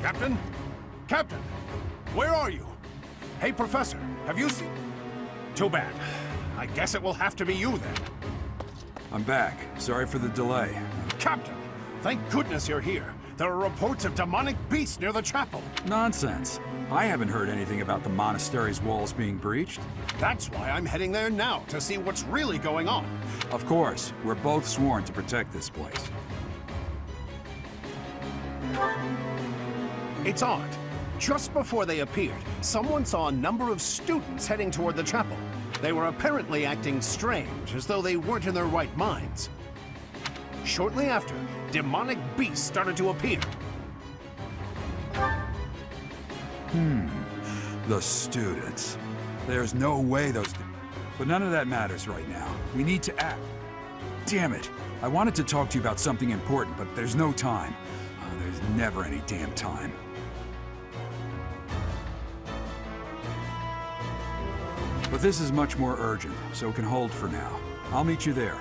Captain? Captain! Where are you? Hey, Professor, have you seen... Too bad. I guess it will have to be you, then. I'm back. Sorry for the delay. Captain! Thank goodness you're here. There are reports of demonic beasts near the chapel. Nonsense. I haven't heard anything about the monastery's walls being breached. That's why I'm heading there now, to see what's really going on. Of course. We're both sworn to protect this place. It's odd. Just before they appeared, someone saw a number of students heading toward the chapel. They were apparently acting strange, as though they weren't in their right minds. Shortly after, demonic beasts started to appear. The students. There's no way those... But none of that matters right now. We need to act. Damn it. I wanted to talk to you about something important, but there's no time. There's never any damn time. But this is much more urgent, so it can hold for now. I'll meet you there.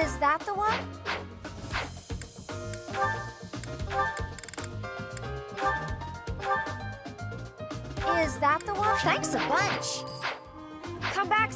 Is that the one? Is that the one? Thanks a bunch. Come back.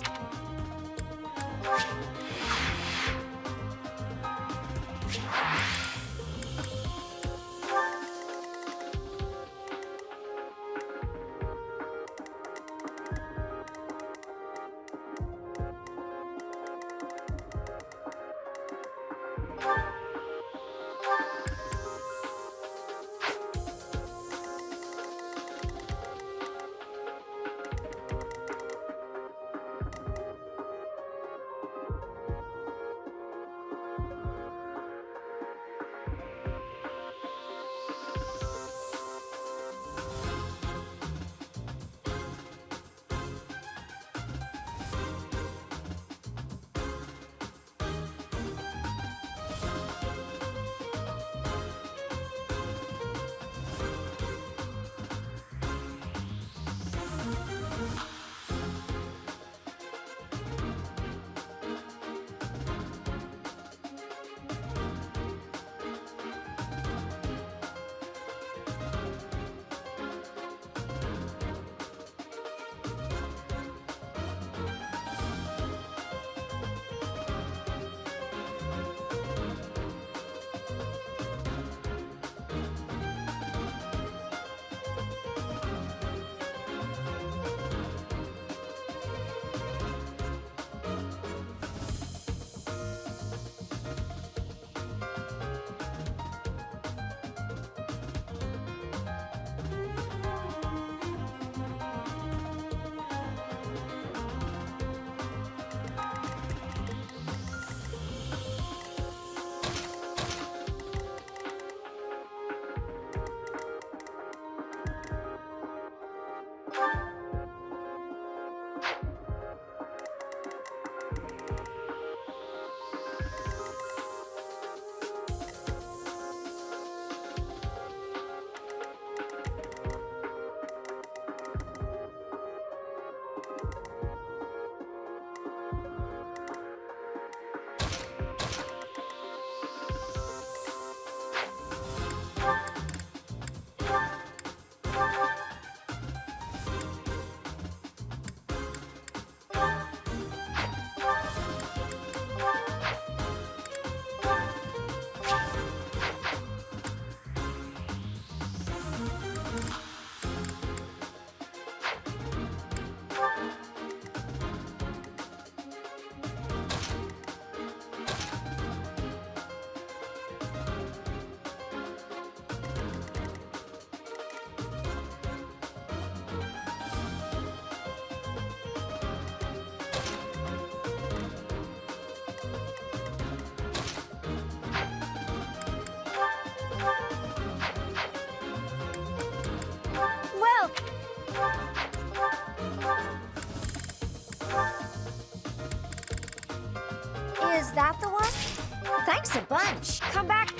Is that the one? Thanks a bunch. Come back.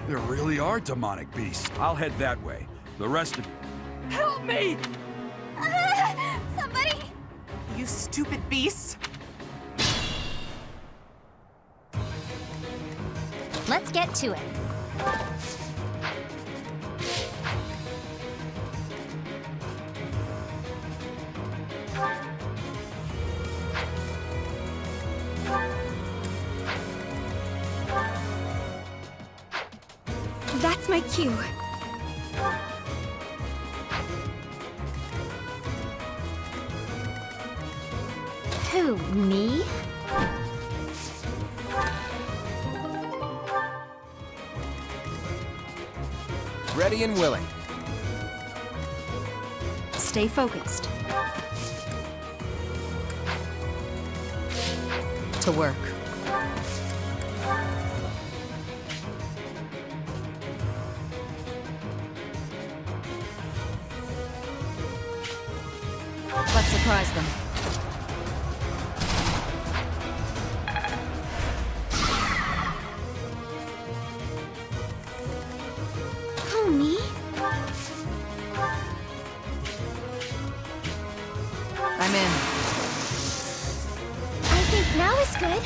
There really are demonic beasts. I'll head that way. The rest of... Help me! Somebody! You stupid beasts! Let's get to it. That's my cue. Who, me? Ready and willing. Stay focused. To work. Let's surprise them. Who, me? I'm in. I think now is good.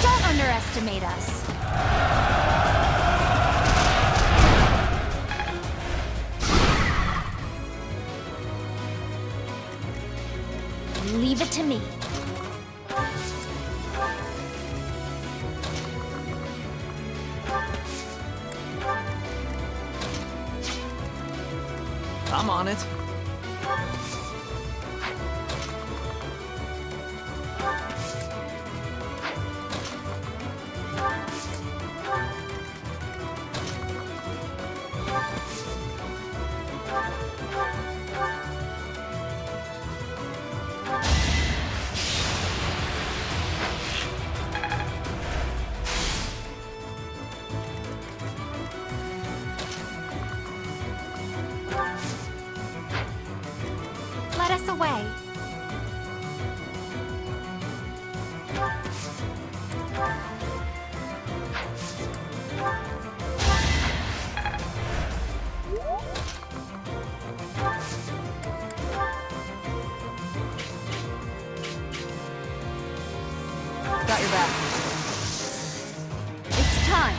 Don't underestimate us. Leave it to me. I'm on it. Let us away. Got your back. It's time.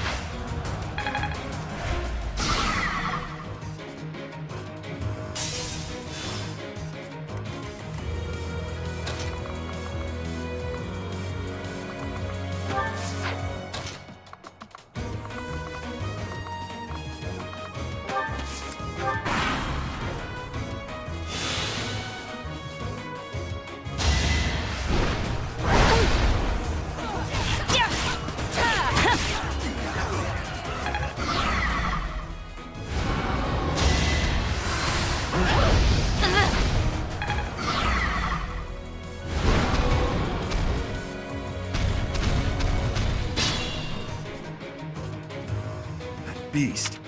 Beast.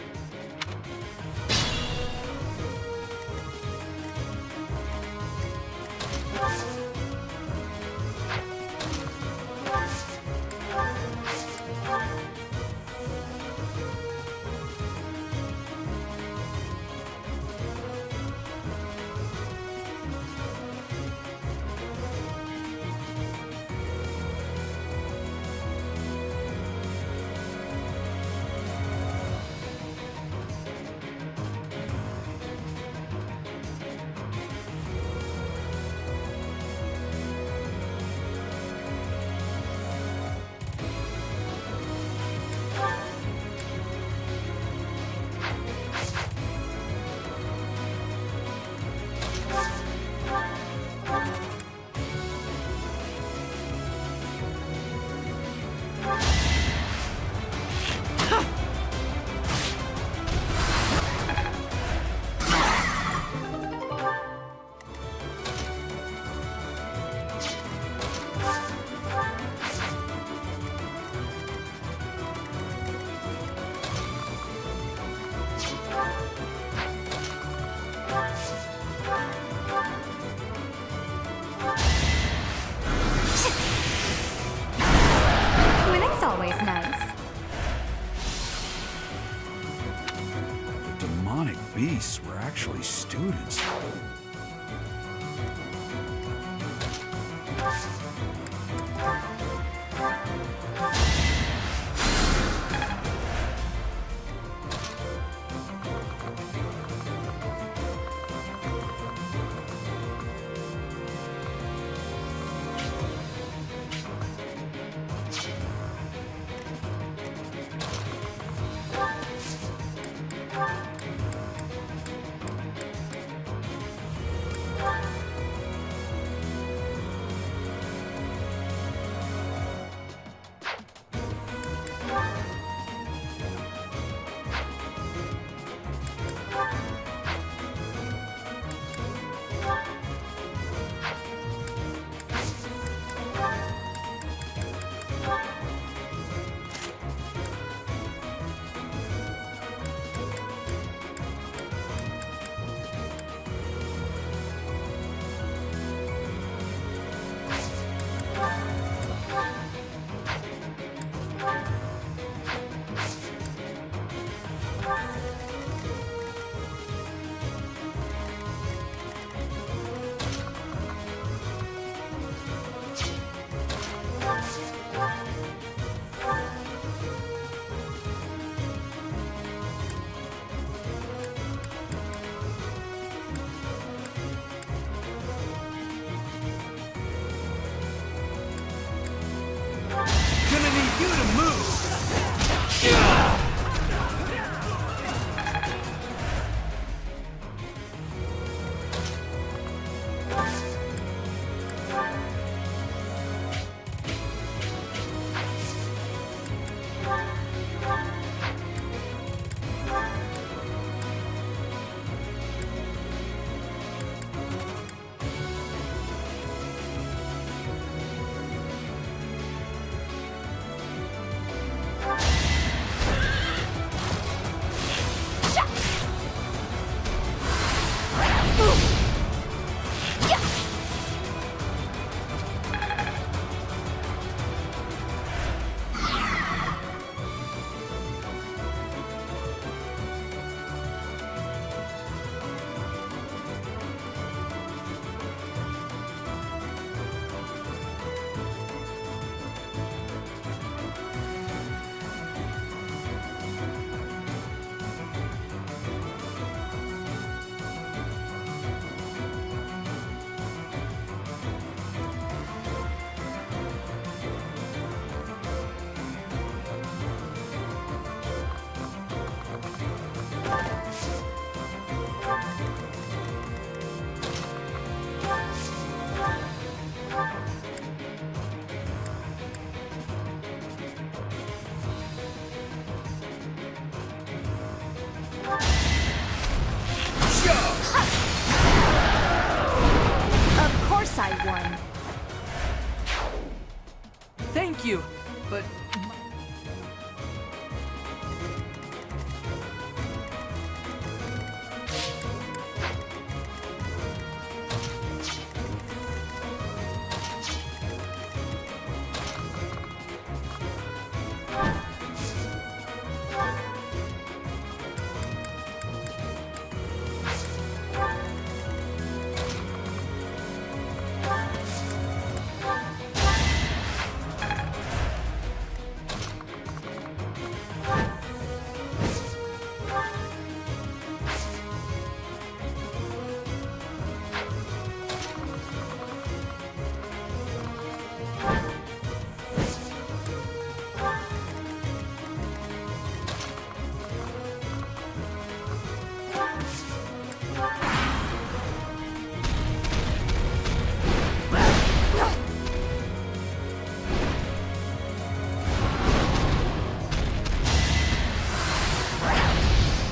beasts were actually students. Gonna need you to move! Of course I won. Thank you, but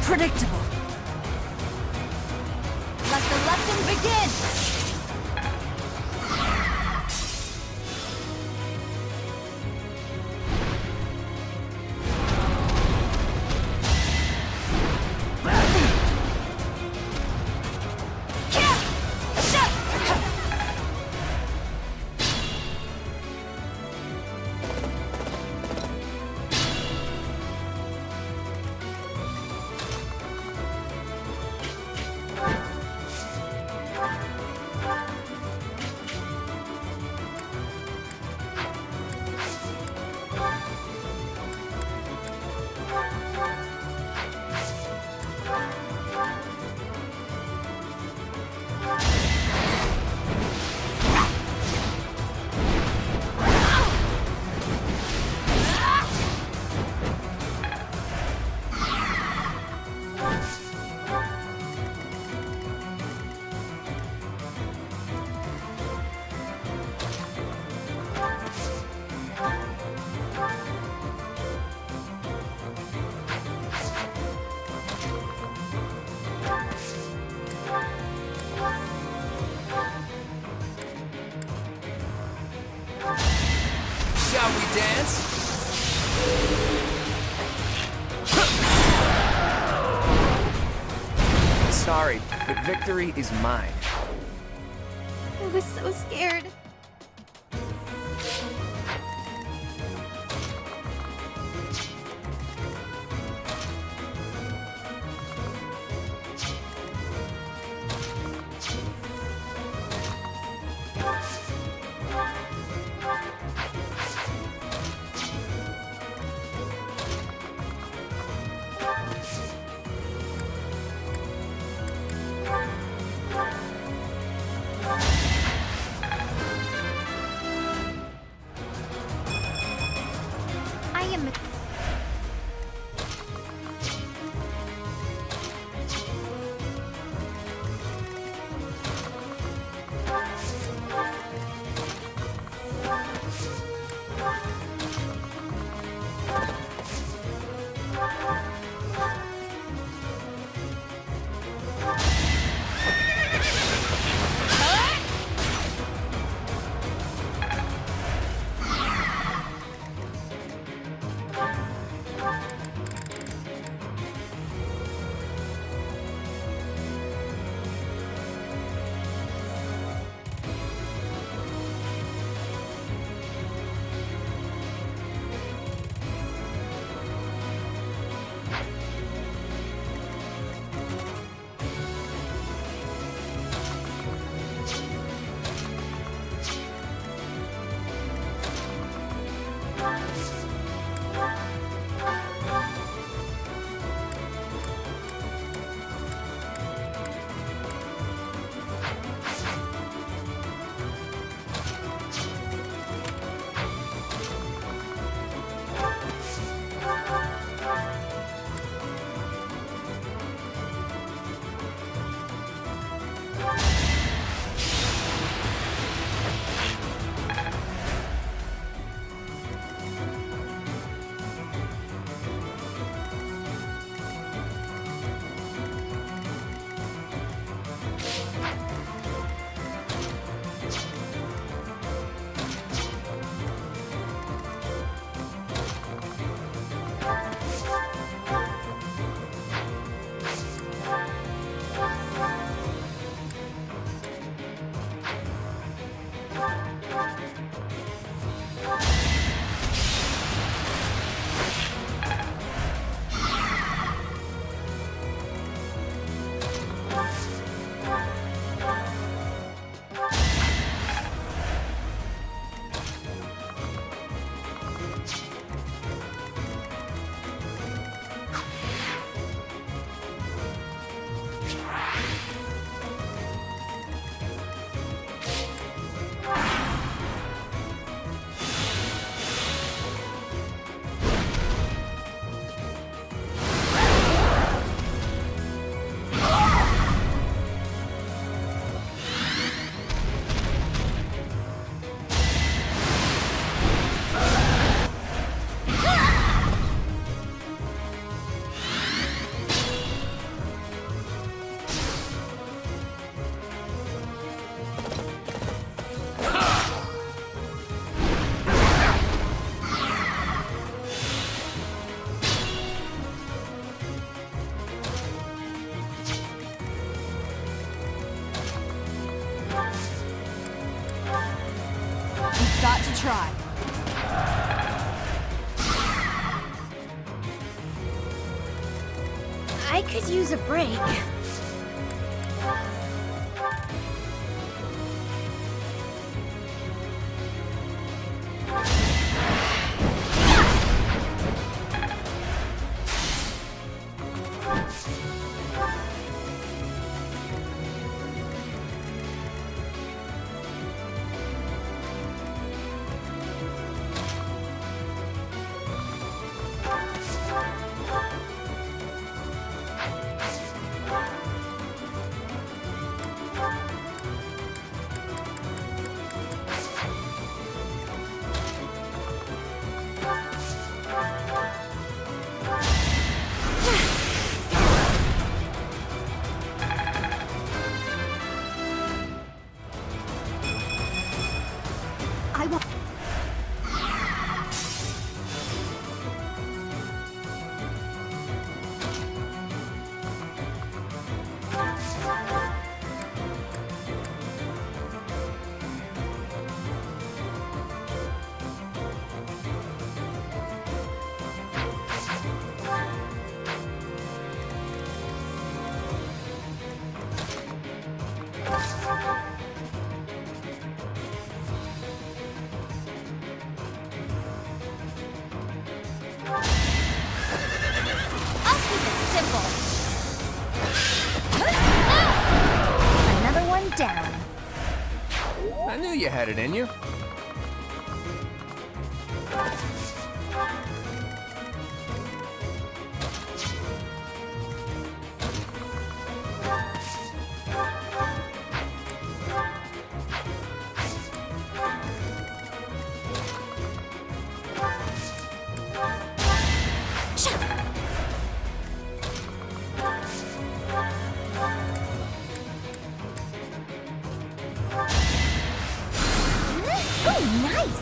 Predictable. Let the lesson begin! sorry, but victory is mine. I was so scared. I am... Got to try. I could use a break. you had it in you. Oh, nice!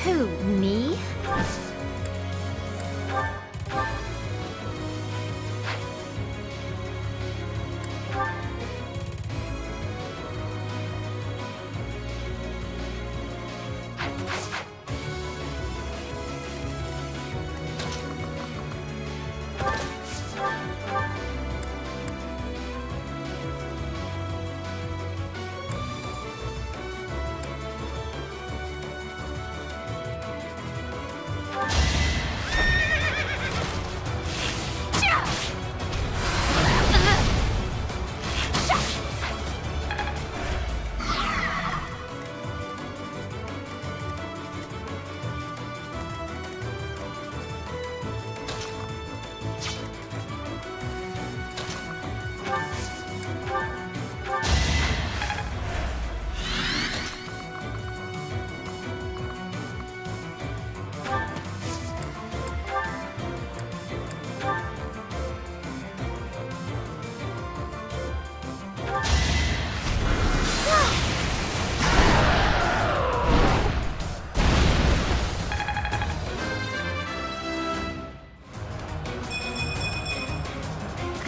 Who, me?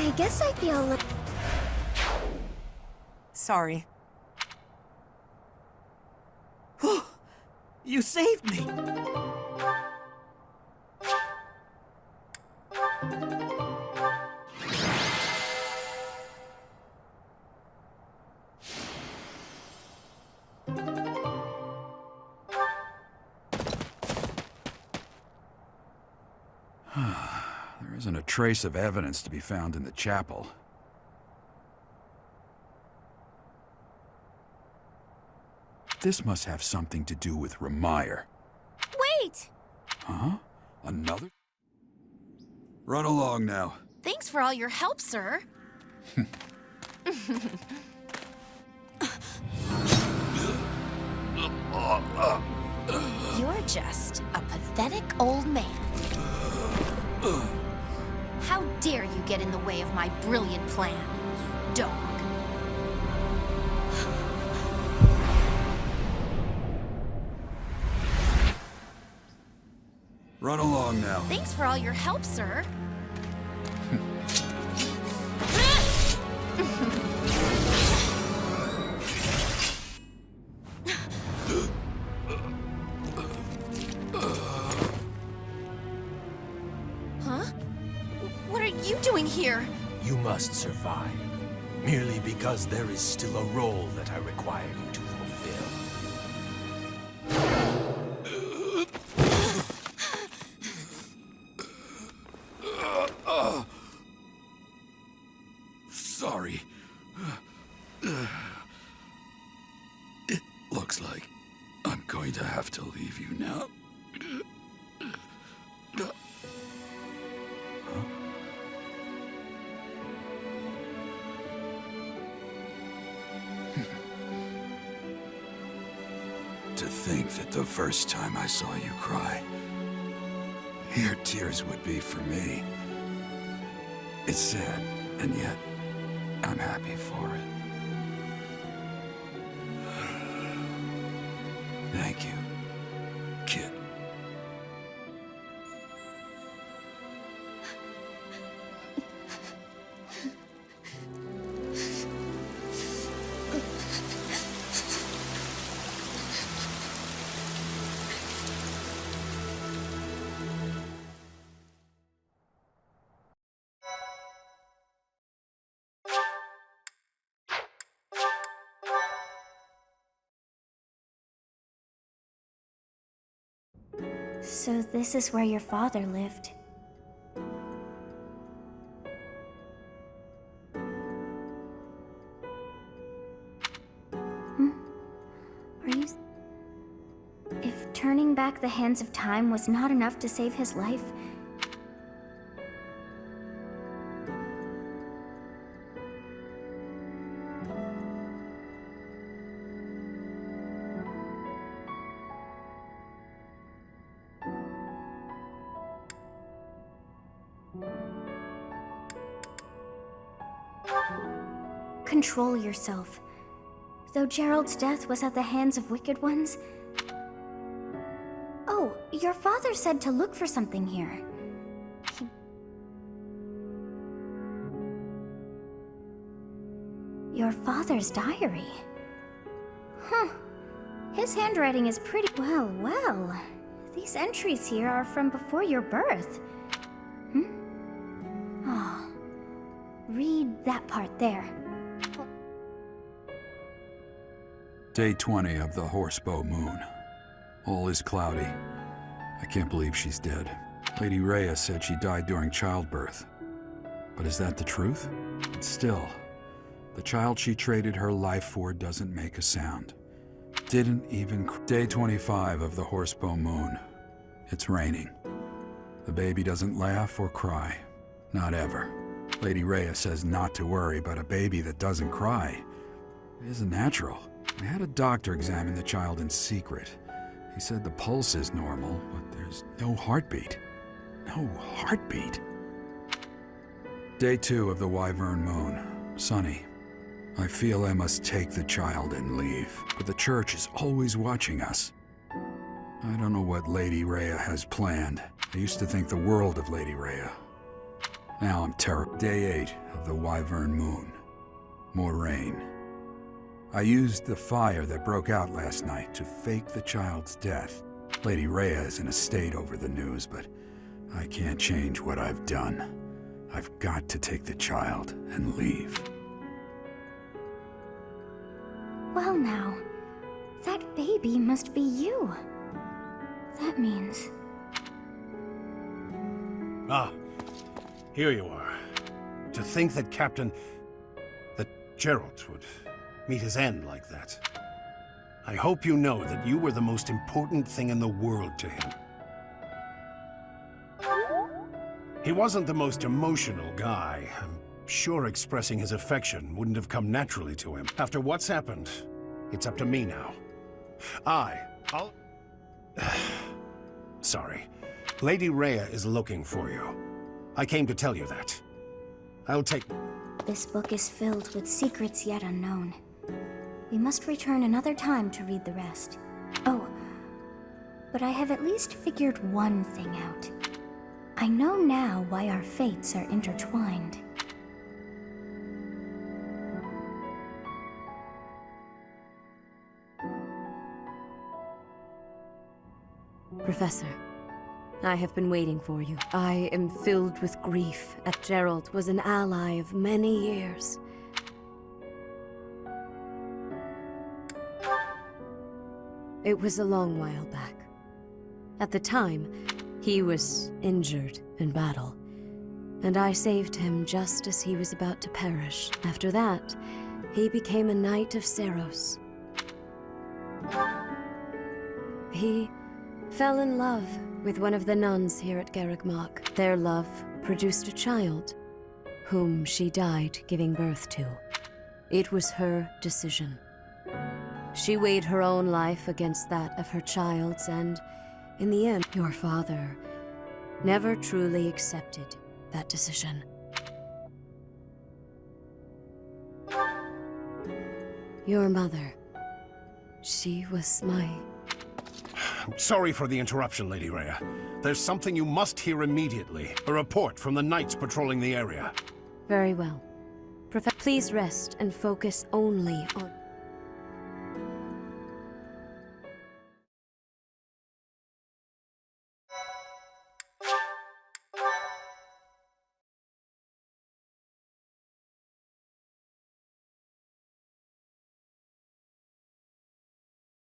I guess I feel a little... Sorry. You saved me! There isn't a trace of evidence to be found in the chapel. This must have something to do with Remire. Wait! Huh? Another? Run along now. Thanks for all your help, sir. You're just a pathetic old man. How dare you get in the way of my brilliant plan, dog? Run along now. Thanks for all your help, sir. Huh? What are you doing here? You must survive, merely because there is still a role that I require you to fulfill. Sorry. It looks like I'm going to have to leave you now. To think that the first time I saw you cry, your tears would be for me. It's sad, and yet I'm happy for it. Thank you, kid. So this is where your father lived. Are you... If turning back the hands of time was not enough to save his life... Control yourself. Though Gerald's death was at the hands of wicked ones... Oh, your father said to look for something here. Your father's diary? Huh. His handwriting is pretty... Well. These entries here are from before your birth. Oh. Read that part there. Day 20 of the Horsebow Moon. All is cloudy. I can't believe she's dead. Lady Rhea said she died during childbirth. But is that the truth? Still, the child she traded her life for doesn't make a sound. Didn't even... Day 25 of the Horsebow Moon. It's raining. The baby doesn't laugh or cry. Not ever. Lady Rhea says not to worry, but a baby that doesn't cry isn't natural. I had a doctor examine the child in secret. He said the pulse is normal, but there's no heartbeat. No heartbeat. Day 2 of the Wyvern Moon. Sunny. I feel I must take the child and leave, but the church is always watching us. I don't know what Lady Rhea has planned. I used to think the world of Lady Rhea. Now I'm terrified. Day 8 of the Wyvern Moon. More rain. I used the fire that broke out last night to fake the child's death. Lady Rhea is in a state over the news, but I can't change what I've done. I've got to take the child and leave. Well now, that baby must be you. That means... Ah, here you are. To think that that Gerald would meet his end like that. I hope you know that you were the most important thing in the world to him. He wasn't the most emotional guy. I'm sure expressing his affection wouldn't have come naturally to him. After what's happened, it's up to me now. I'll... Sorry. Lady Rhea is looking for you. I came to tell you that. I'll take... This book is filled with secrets yet unknown. We must return another time to read the rest. Oh, but I have at least figured one thing out. I know now why our fates are intertwined. Professor, I have been waiting for you. I am filled with grief that Gerald was an ally of many years. It was a long while back. At the time, he was injured in battle, and I saved him just as he was about to perish. After that, he became a knight of Seiros. He fell in love with one of the nuns here at Garreg Mach. Their love produced a child, whom she died giving birth to. It was her decision. She weighed her own life against that of her child's, and in the end, your father never truly accepted that decision. Your mother, she was my... I'm sorry for the interruption, Lady Rhea. There's something you must hear immediately. A report from the knights patrolling the area. Very well. Please rest and focus only on...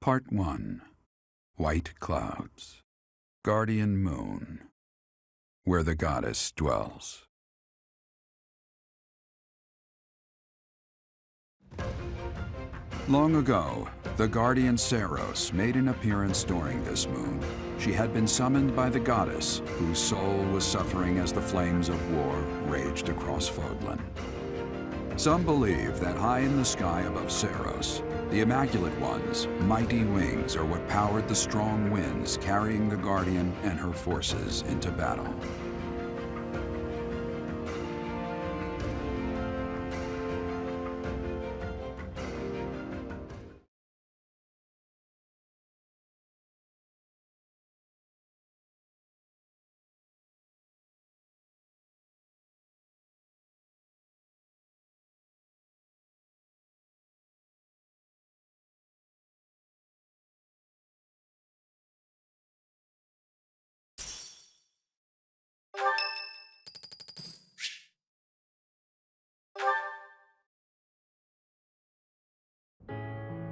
Part 1. White Clouds. Guardian Moon, where the goddess dwells. Long ago, the guardian Seiros made an appearance during this moon. She had been summoned by the goddess, whose soul was suffering as the flames of war raged across Fodlan. Some believe that high in the sky above Seiros, the Immaculate One's mighty wings are what powered the strong winds carrying the Guardian and her forces into battle.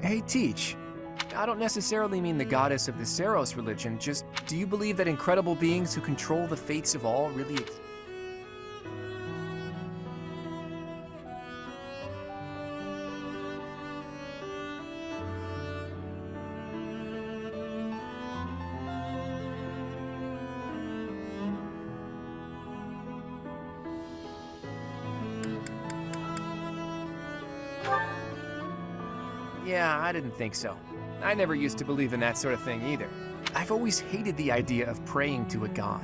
Hey, Teach. I don't necessarily mean the goddess of the Seiros religion, just do you believe that incredible beings who control the fates of all really exist? Yeah, I didn't think so. I never used to believe in that sort of thing either. I've always hated the idea of praying to a god.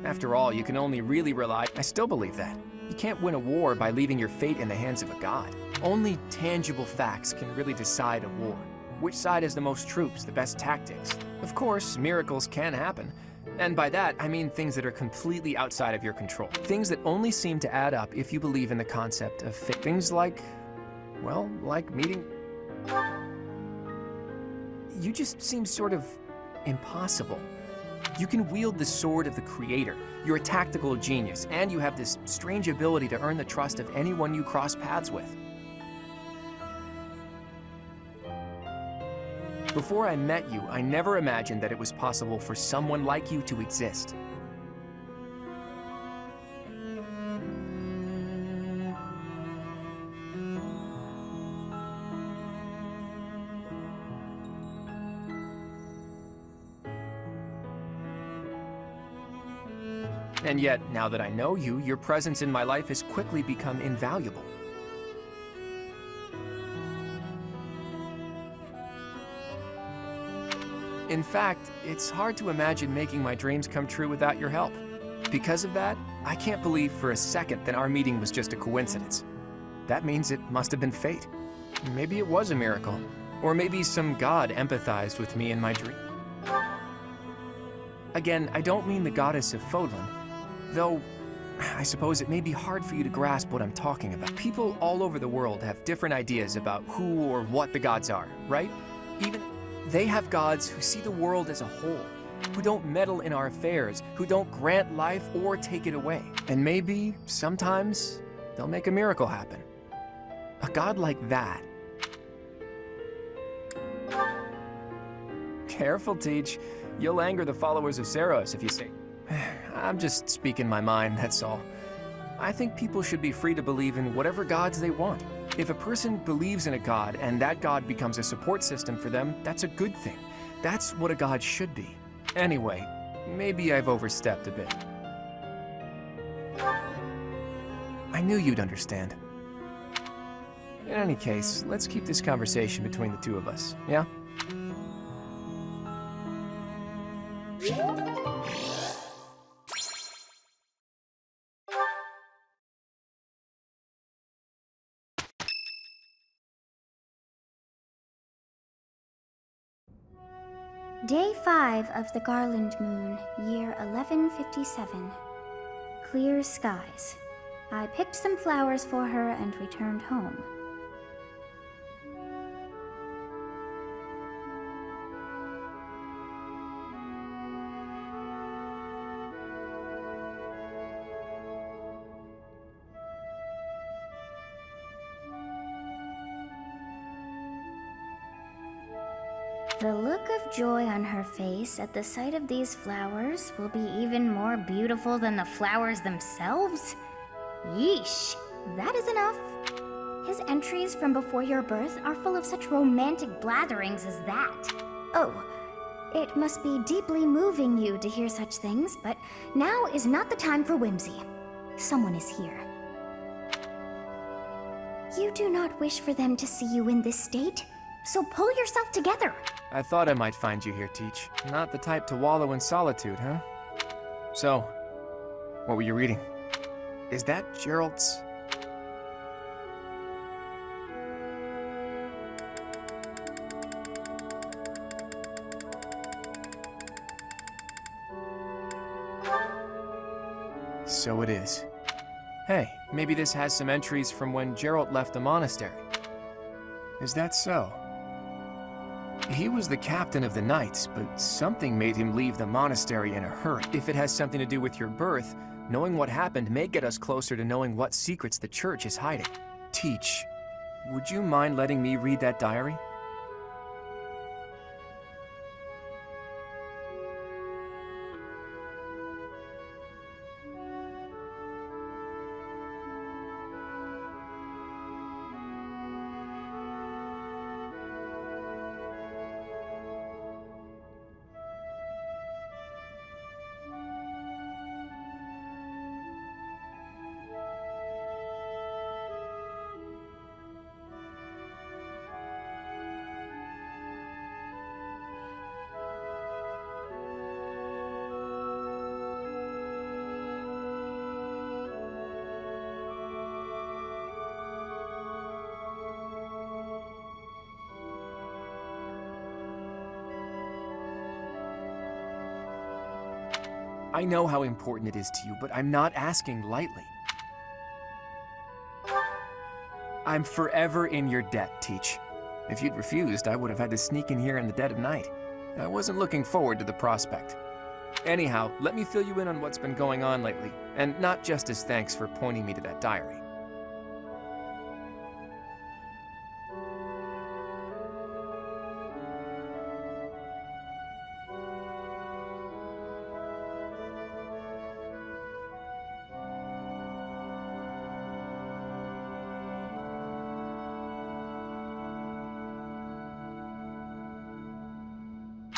After all, you can only really rely— I still believe that. You can't win a war by leaving your fate in the hands of a god. Only tangible facts can really decide a war. Which side has the most troops, the best tactics? Of course, miracles can happen. And by that, I mean things that are completely outside of your control. Things that only seem to add up if you believe in the concept of fate. Things like, well, like meeting— You just seem sort of impossible. You can wield the sword of the Creator. You're a tactical genius, and you have this strange ability to earn the trust of anyone you cross paths with. Before I met you, I never imagined that it was possible for someone like you to exist. And yet, now that I know you, your presence in my life has quickly become invaluable. In fact, it's hard to imagine making my dreams come true without your help. Because of that, I can't believe for a second that our meeting was just a coincidence. That means it must have been fate. Maybe it was a miracle. Or maybe some god empathized with me in my dream. Again, I don't mean the goddess of Fodlan. Though, I suppose it may be hard for you to grasp what I'm talking about. People all over the world have different ideas about who or what the gods are, right? Even they have gods who see the world as a whole, who don't meddle in our affairs, who don't grant life or take it away. And maybe, sometimes, they'll make a miracle happen. A god like that. Careful, Teach. You'll anger the followers of Seiros if you say— I'm just speaking my mind, that's all. I think people should be free to believe in whatever gods they want. If a person believes in a god and that god becomes a support system for them, that's a good thing. That's what a god should be. Anyway, maybe I've overstepped a bit. I knew you'd understand. In any case, let's keep this conversation between the two of us, yeah? Day 5 of the Garland Moon, year 1157. Clear skies. I picked some flowers for her and returned home. The look of joy on her face at the sight of these flowers will be even more beautiful than the flowers themselves? Yeesh, that is enough. His entries from before your birth are full of such romantic blatherings as that. Oh, it must be deeply moving you to hear such things, but now is not the time for whimsy. Someone is here. You do not wish for them to see you in this state, so pull yourself together. I thought I might find you here, Teach. Not the type to wallow in solitude, huh? So, what were you reading? Is that Gerald's? So it is. Hey, maybe this has some entries from when Gerald left the monastery. Is that so? He was the captain of the Knights, but something made him leave the monastery in a hurry. If it has something to do with your birth, knowing what happened may get us closer to knowing what secrets the church is hiding. Teach, would you mind letting me read that diary? I know how important it is to you, but I'm not asking lightly. I'm forever in your debt, Teach. If you'd refused, I would have had to sneak in here in the dead of night. I wasn't looking forward to the prospect. Anyhow, let me fill you in on what's been going on lately, and not just as thanks for pointing me to that diary.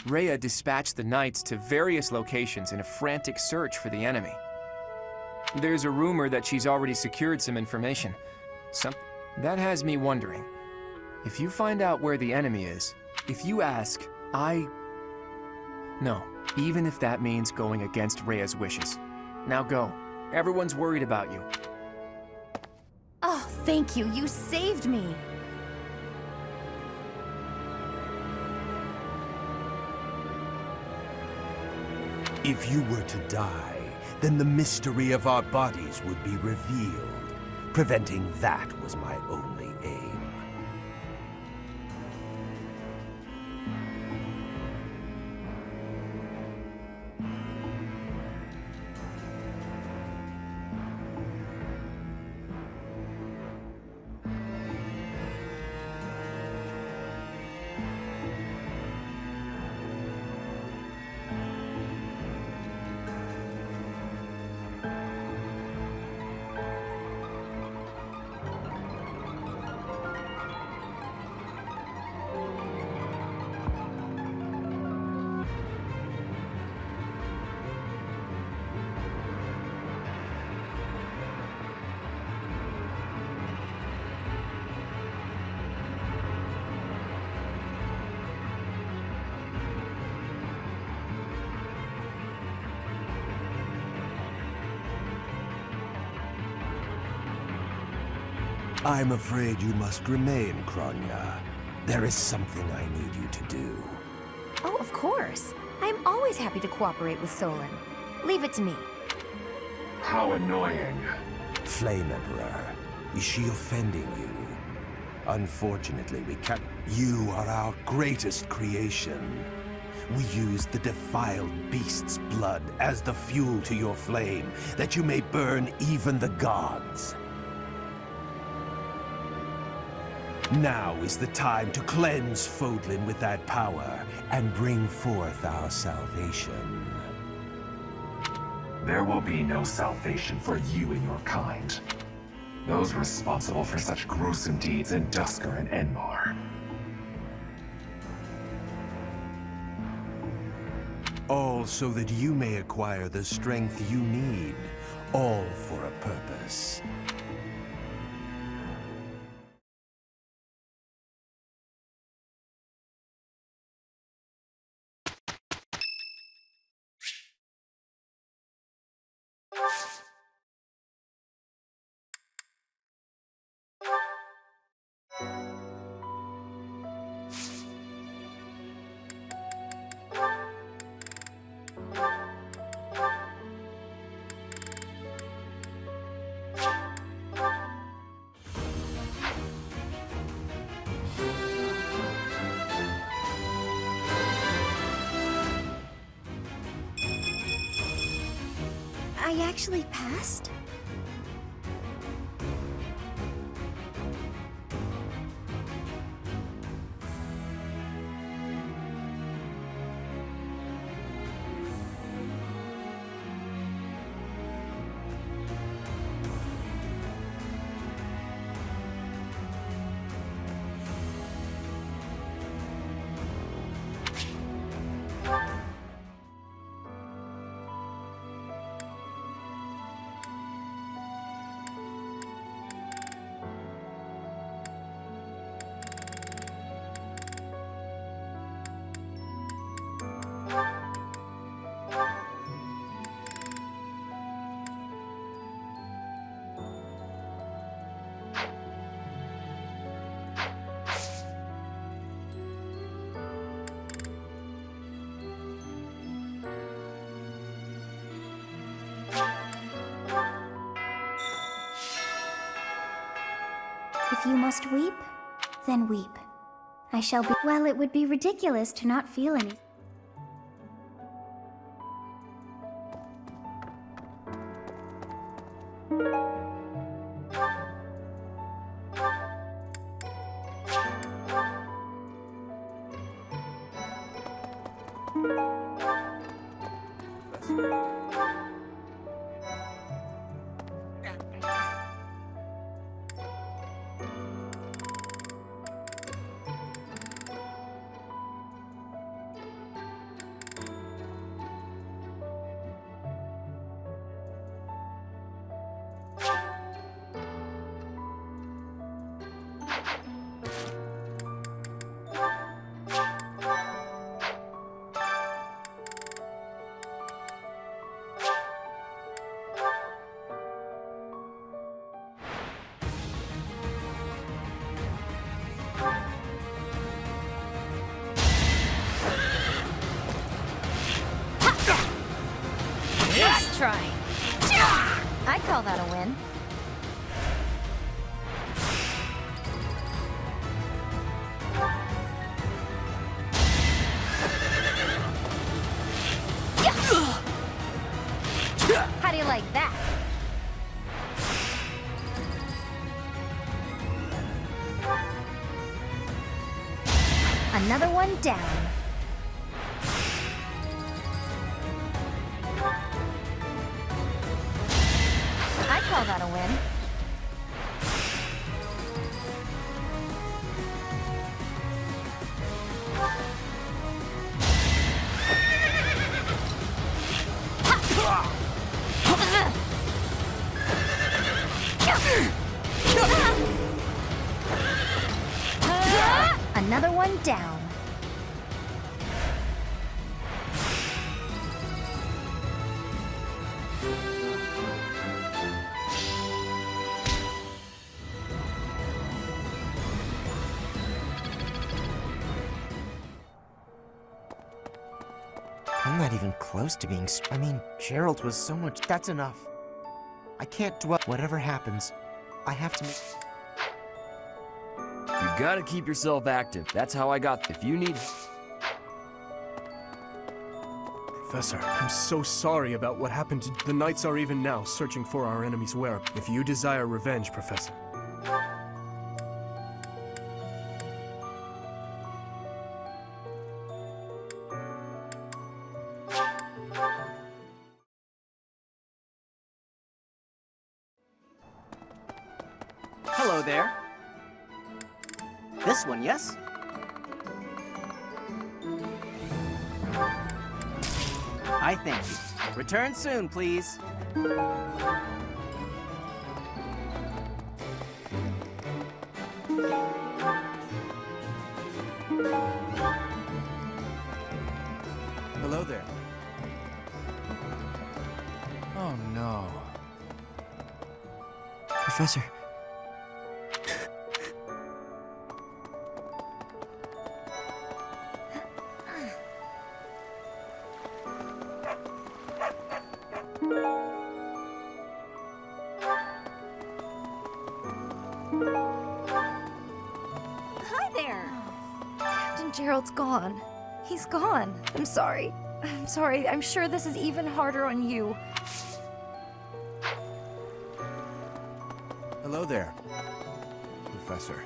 Rhea dispatched the Knights to various locations in a frantic search for the enemy. There's a rumor that she's already secured some information. That has me wondering. If you find out where the enemy is, if you ask, No, even if that means going against Rhea's wishes. Now go. Everyone's worried about you. Oh, thank you. You saved me. If you were to die, then the mystery of our bodies would be revealed. Preventing that was my only aim. I'm afraid you must remain, Kronya. There is something I need you to do. Oh, of course. I'm always happy to cooperate with Solon. Leave it to me. How annoying. Flame Emperor, is she offending you? Unfortunately, we can't. You are our greatest creation. We use the defiled beast's blood as the fuel to your flame, that you may burn even the gods. Now is the time to cleanse Fodlan with that power and bring forth our salvation. There will be no salvation for you and your kind. Those responsible for such gruesome deeds in Duscur and Enmar. All so that you may acquire the strength you need, all for a purpose. I actually passed? If you must weep, then weep. I shall be— Well, it would be ridiculous to not feel any— Nice trying. I call that a win. How do you like that? Another one down. I call that a win. Another one down. I'm not even close to being I mean, Gerald was so much— That's enough. I can't dwell— Whatever happens, I have to make— You gotta keep yourself active. That's how I got— If you need— Professor, I'm so sorry about what happened to— The Knights are even now searching for our enemy's whereabouts. If you desire revenge, Professor. Hello there. This one, yes? I thank you. Return soon, please. Hello there. Oh no. Professor. Hi there! Captain Gerald's gone. He's gone. I'm sorry. I'm sorry. I'm sure this is even harder on you. Hello there, Professor.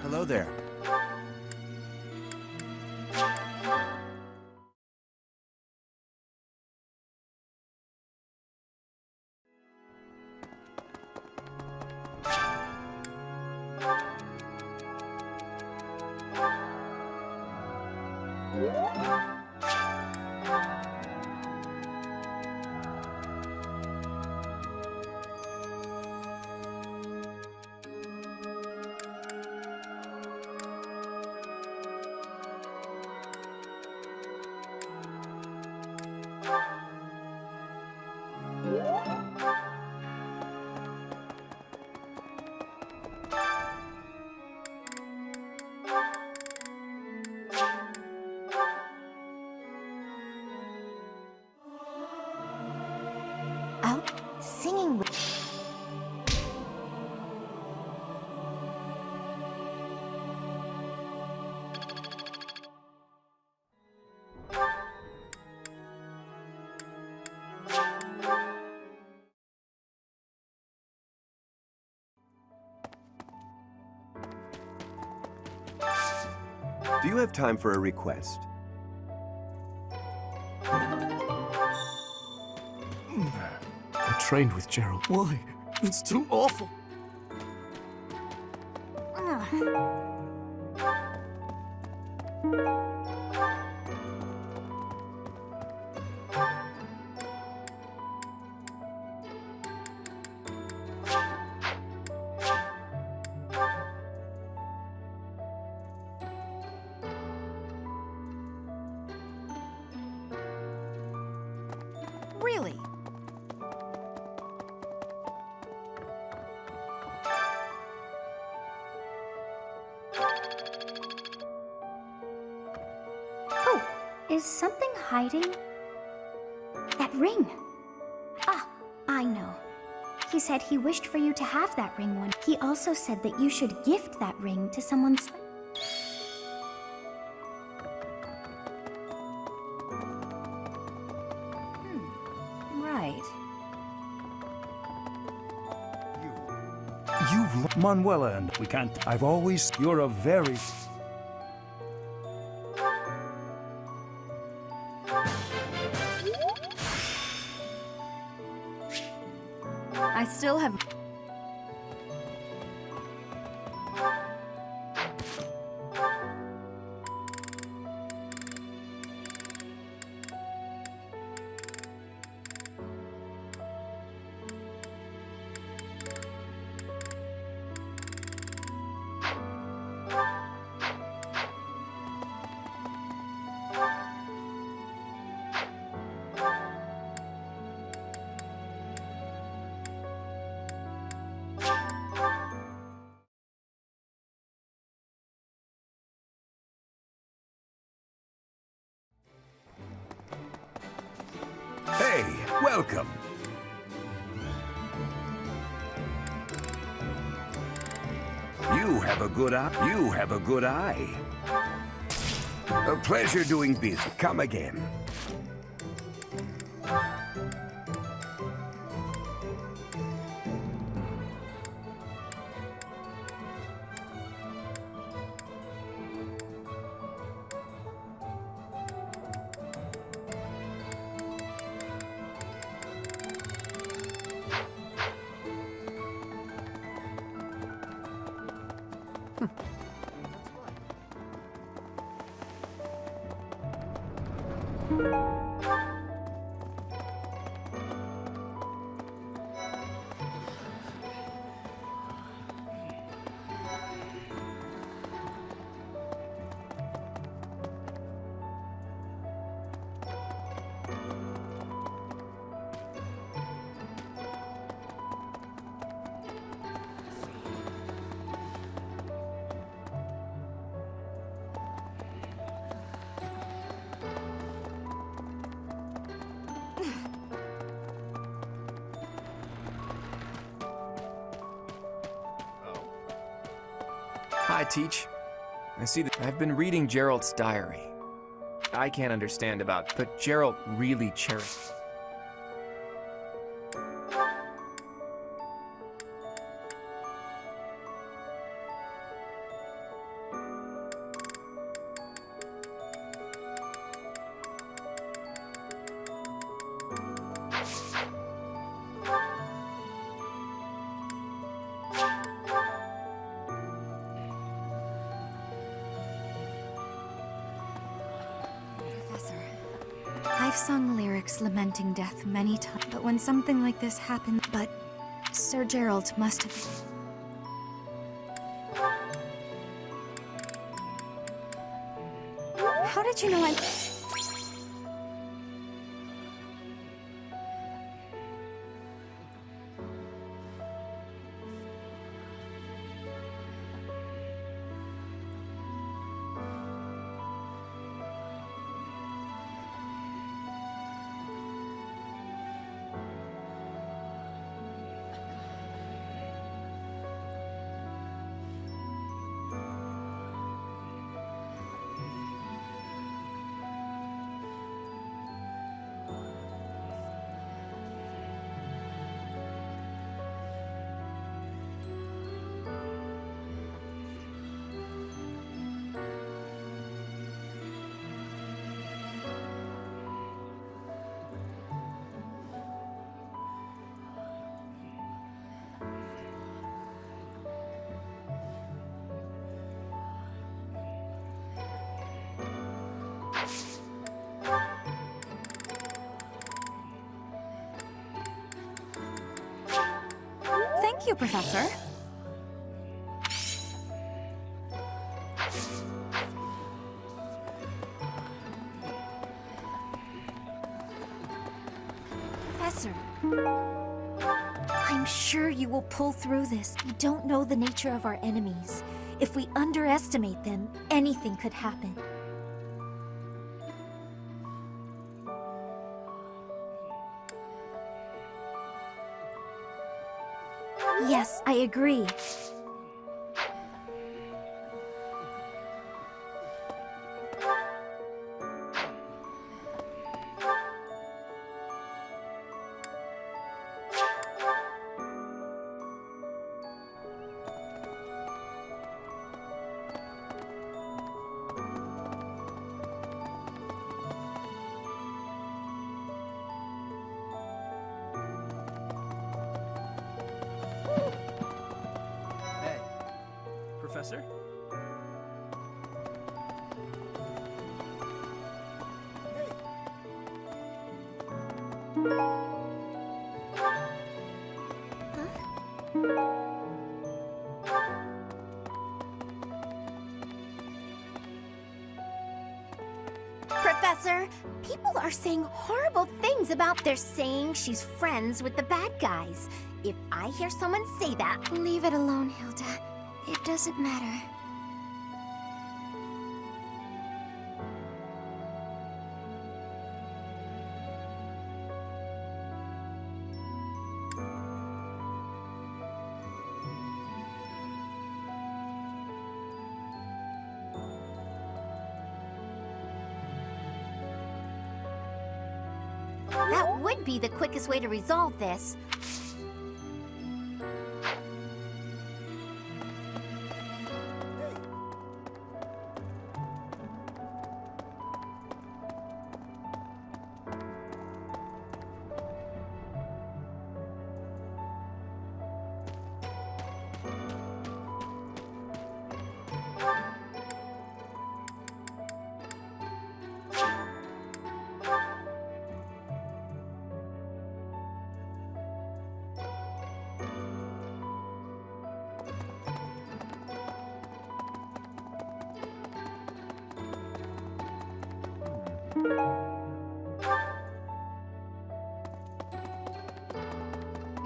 Hello there. Out singing with... Do you have time for a request? I trained with Gerald. Why? It's too awful. Really? Oh, is something hiding? That ring! Ah, I know. He said he wished for you to have that ring one. He also said that you should gift that ring to someone Right. You've Manuela, and we can't. I've always. You're a very. I still have... Welcome. You have a good eye. You have a good eye. A pleasure doing business. Come again. Hi, Teach. I see that I've been reading Gerald's diary. I can't understand about, but Gerald really cherished. I've sung lyrics lamenting death many times, but when something like this happened, Sir Gerald must have... How did you know I... Thank you, Professor. Professor. I'm sure you will pull through this. We don't know the nature of our enemies. If we underestimate them, anything could happen. Yes, I agree. Professor? Professor, people are saying horrible things about they're saying she's friends with the bad guys. If I hear someone say that... Leave it alone, Hilda. It doesn't matter. That would be the quickest way to resolve this.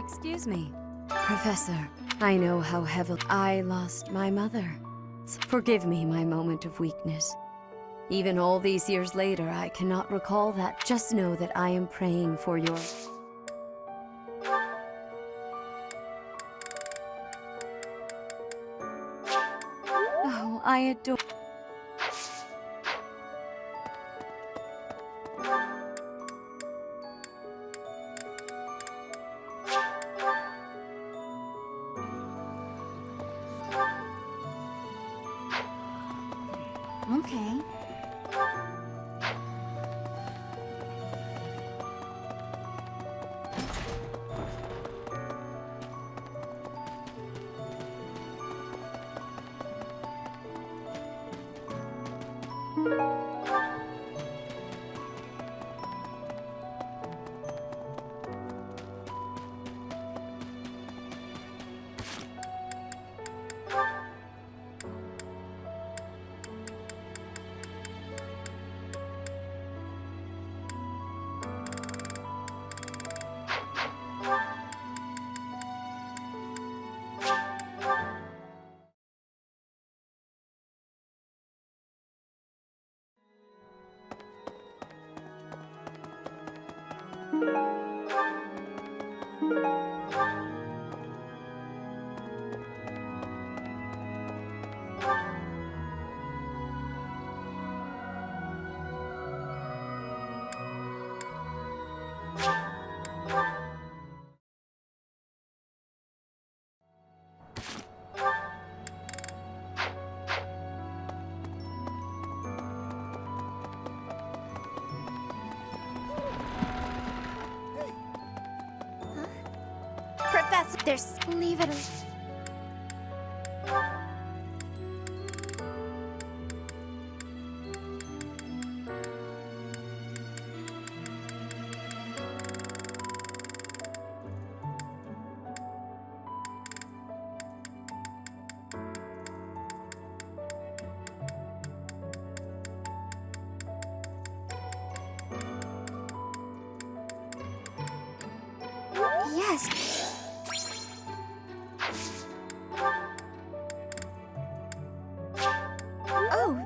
Excuse me, Professor. I know how heavily I lost my mother. Forgive me my moment of weakness. Even all these years later, I cannot recall that. Just know that I am praying for your... Oh, I adore... Okay. Professor, there's... Leave it alone. Yes. Oh.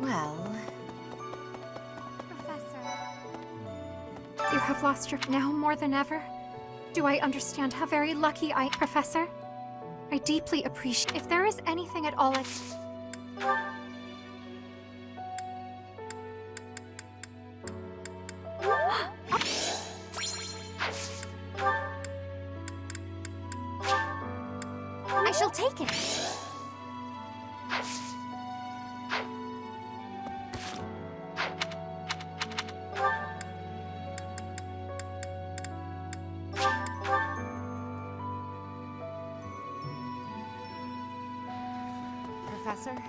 Well... Professor... You have lost your... now more than ever? Do I understand how very lucky I... Professor? I deeply appreciate... If there is anything at all I shall take it. Professor.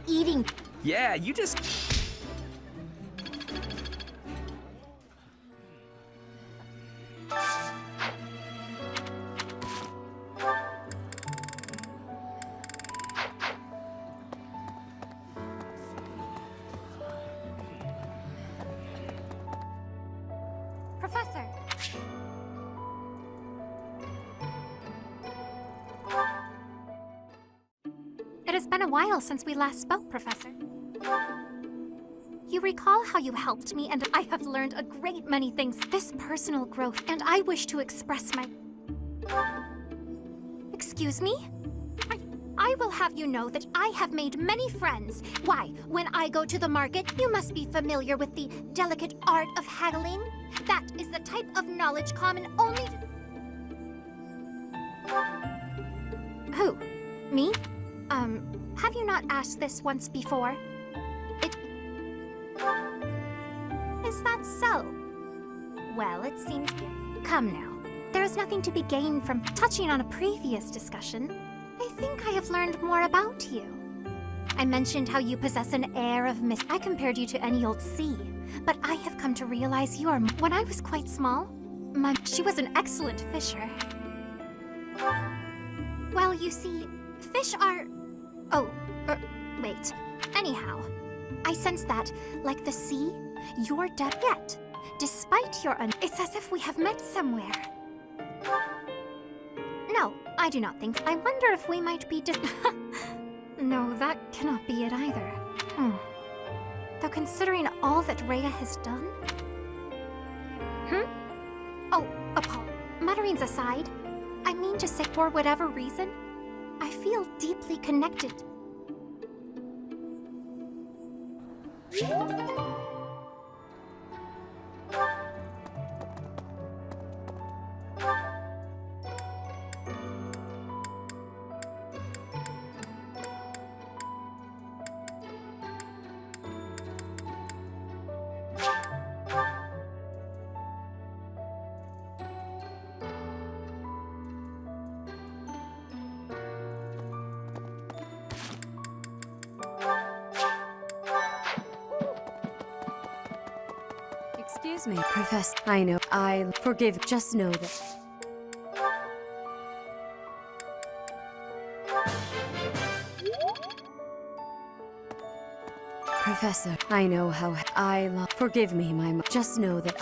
Eating. Yeah, you just... Professor! It has been a while since we last spoke, Professor. You recall how you helped me, and I have learned a great many things. This personal growth, and I wish to express my... Excuse me? I will have you know that I have made many friends. Why, when I go to the market, you must be familiar with the delicate art of haggling. That is the type of knowledge common only to... Who? Me? Have you not asked this once before? Is that so? Well, it seems... Come now. There is nothing to be gained from touching on a previous discussion. I think I have learned more about you. I mentioned how you possess an air of I compared you to any old sea, but I have come to realize you are... When I was quite small, she was an excellent fisher. Well, you see, fish are... Oh, wait. Anyhow, I sense that, like the sea, you're dead yet. Despite your It's as if we have met somewhere. No, I do not think so. I wonder if we might be No, that cannot be it either. Though considering all that Rhea has done... Oh, mutterings aside, I mean to say, for whatever reason, I feel deeply connected. Excuse me, Professor. I know. Forgive. Just know that... Professor, I know how Forgive me, my Just know that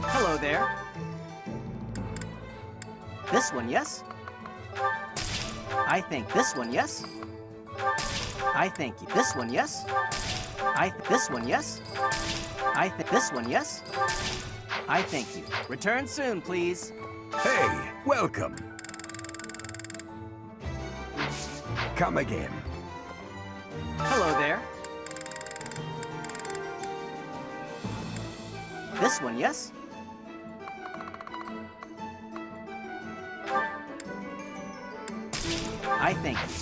Hello there. This one, yes? I think this one, yes? I think this one, yes? This one, yes? This one, yes? I thank you. Return soon, please. Hey, welcome. Come again. Hello there. This one, yes? I thank you.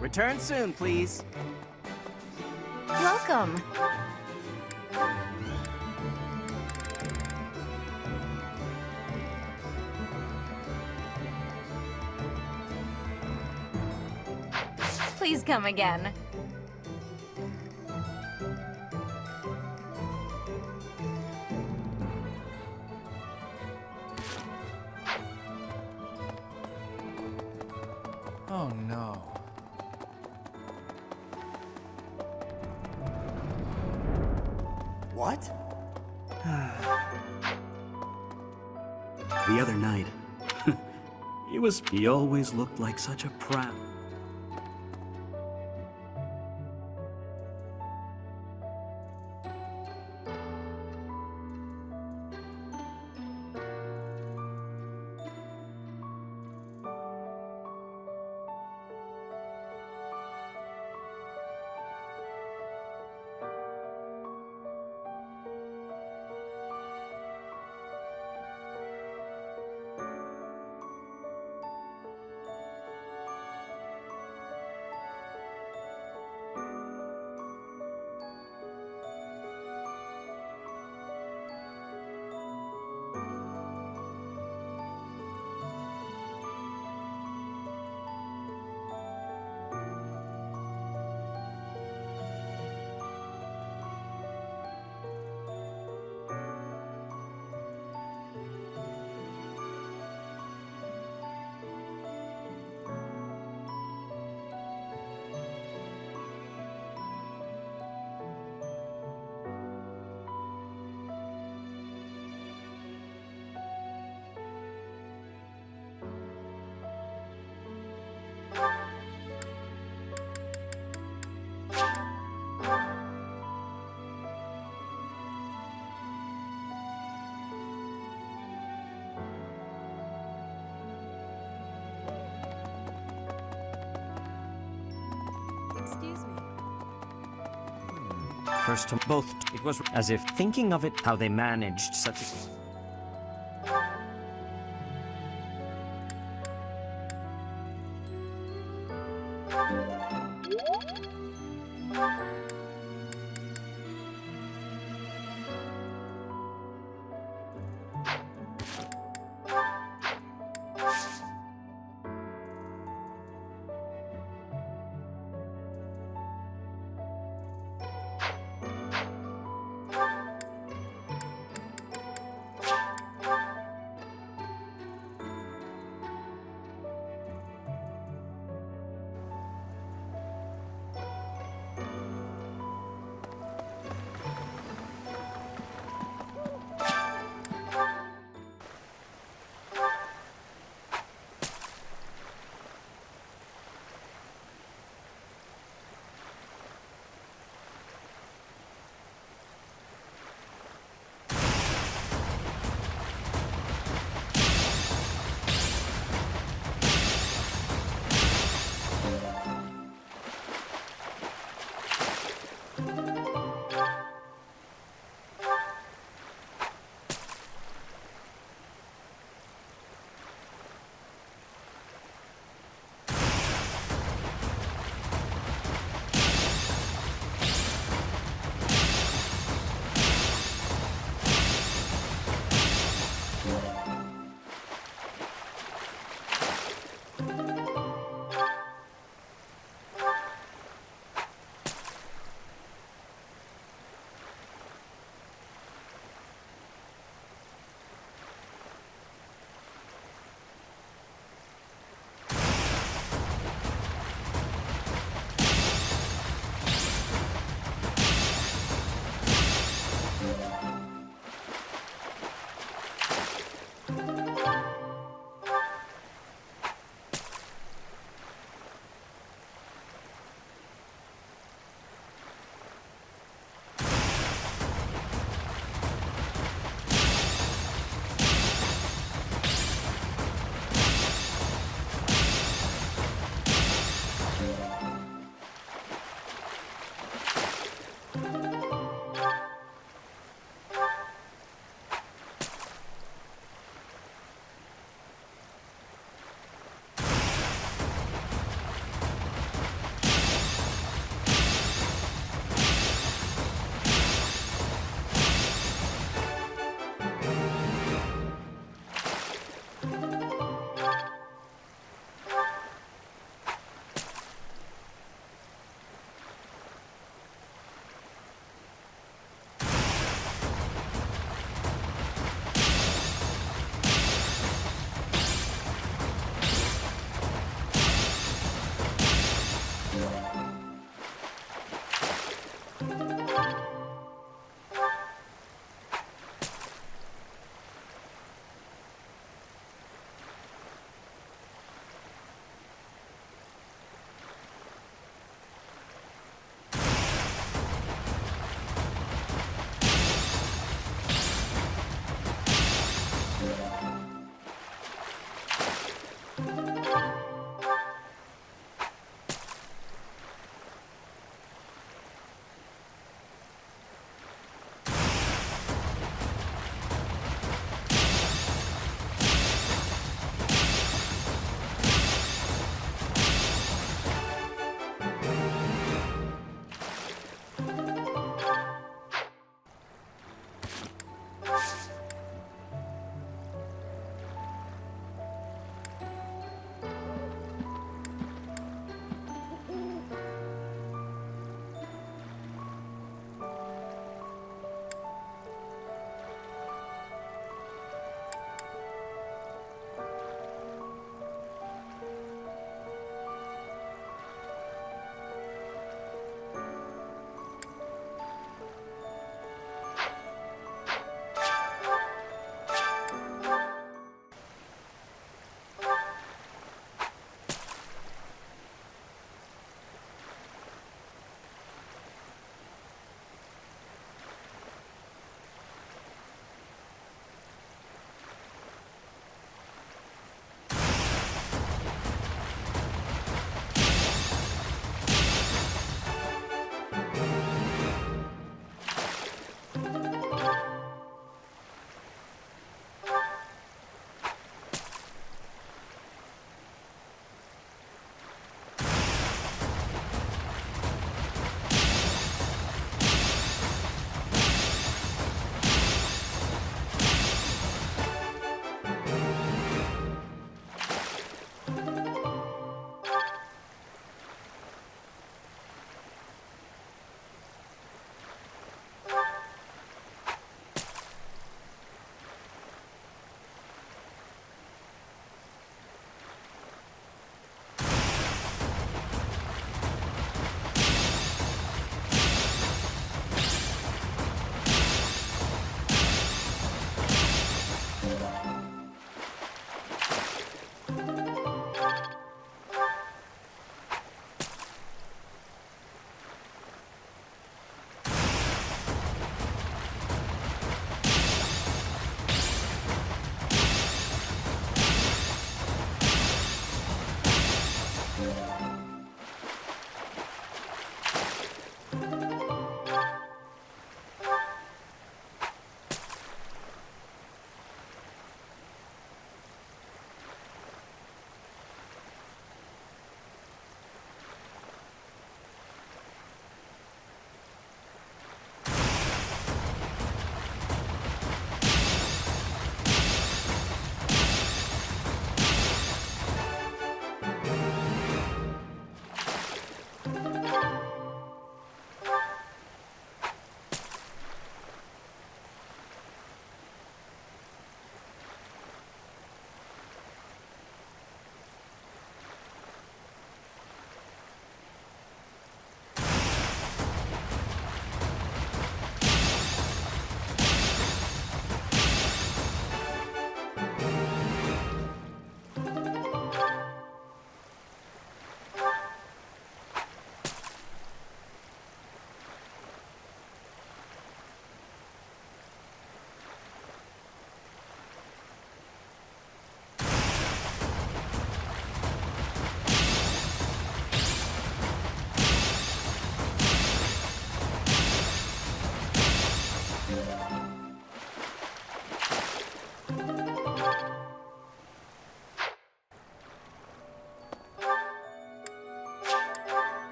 Return soon, please. Welcome. Please come again. Oh no. What? The other night, he always looked like such a proud... Excuse me. First to both, it was as if thinking of it, how they managed such a...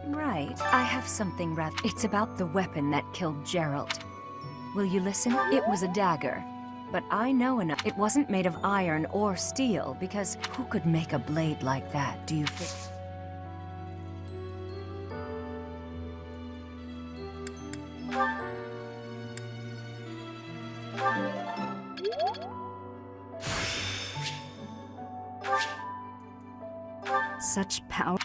Right. I have something rather... It's about the weapon that killed Gerald. Will you listen? It was a dagger. But I know enough. It wasn't made of iron or steel, because who could make a blade like that, do you think? Such power...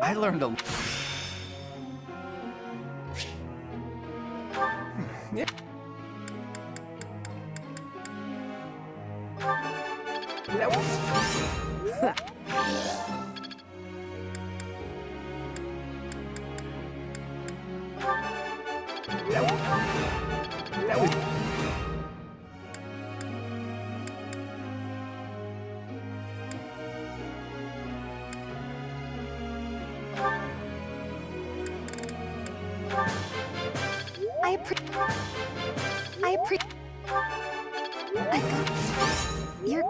I learned a... Yeah. That was... That was... I got... You're...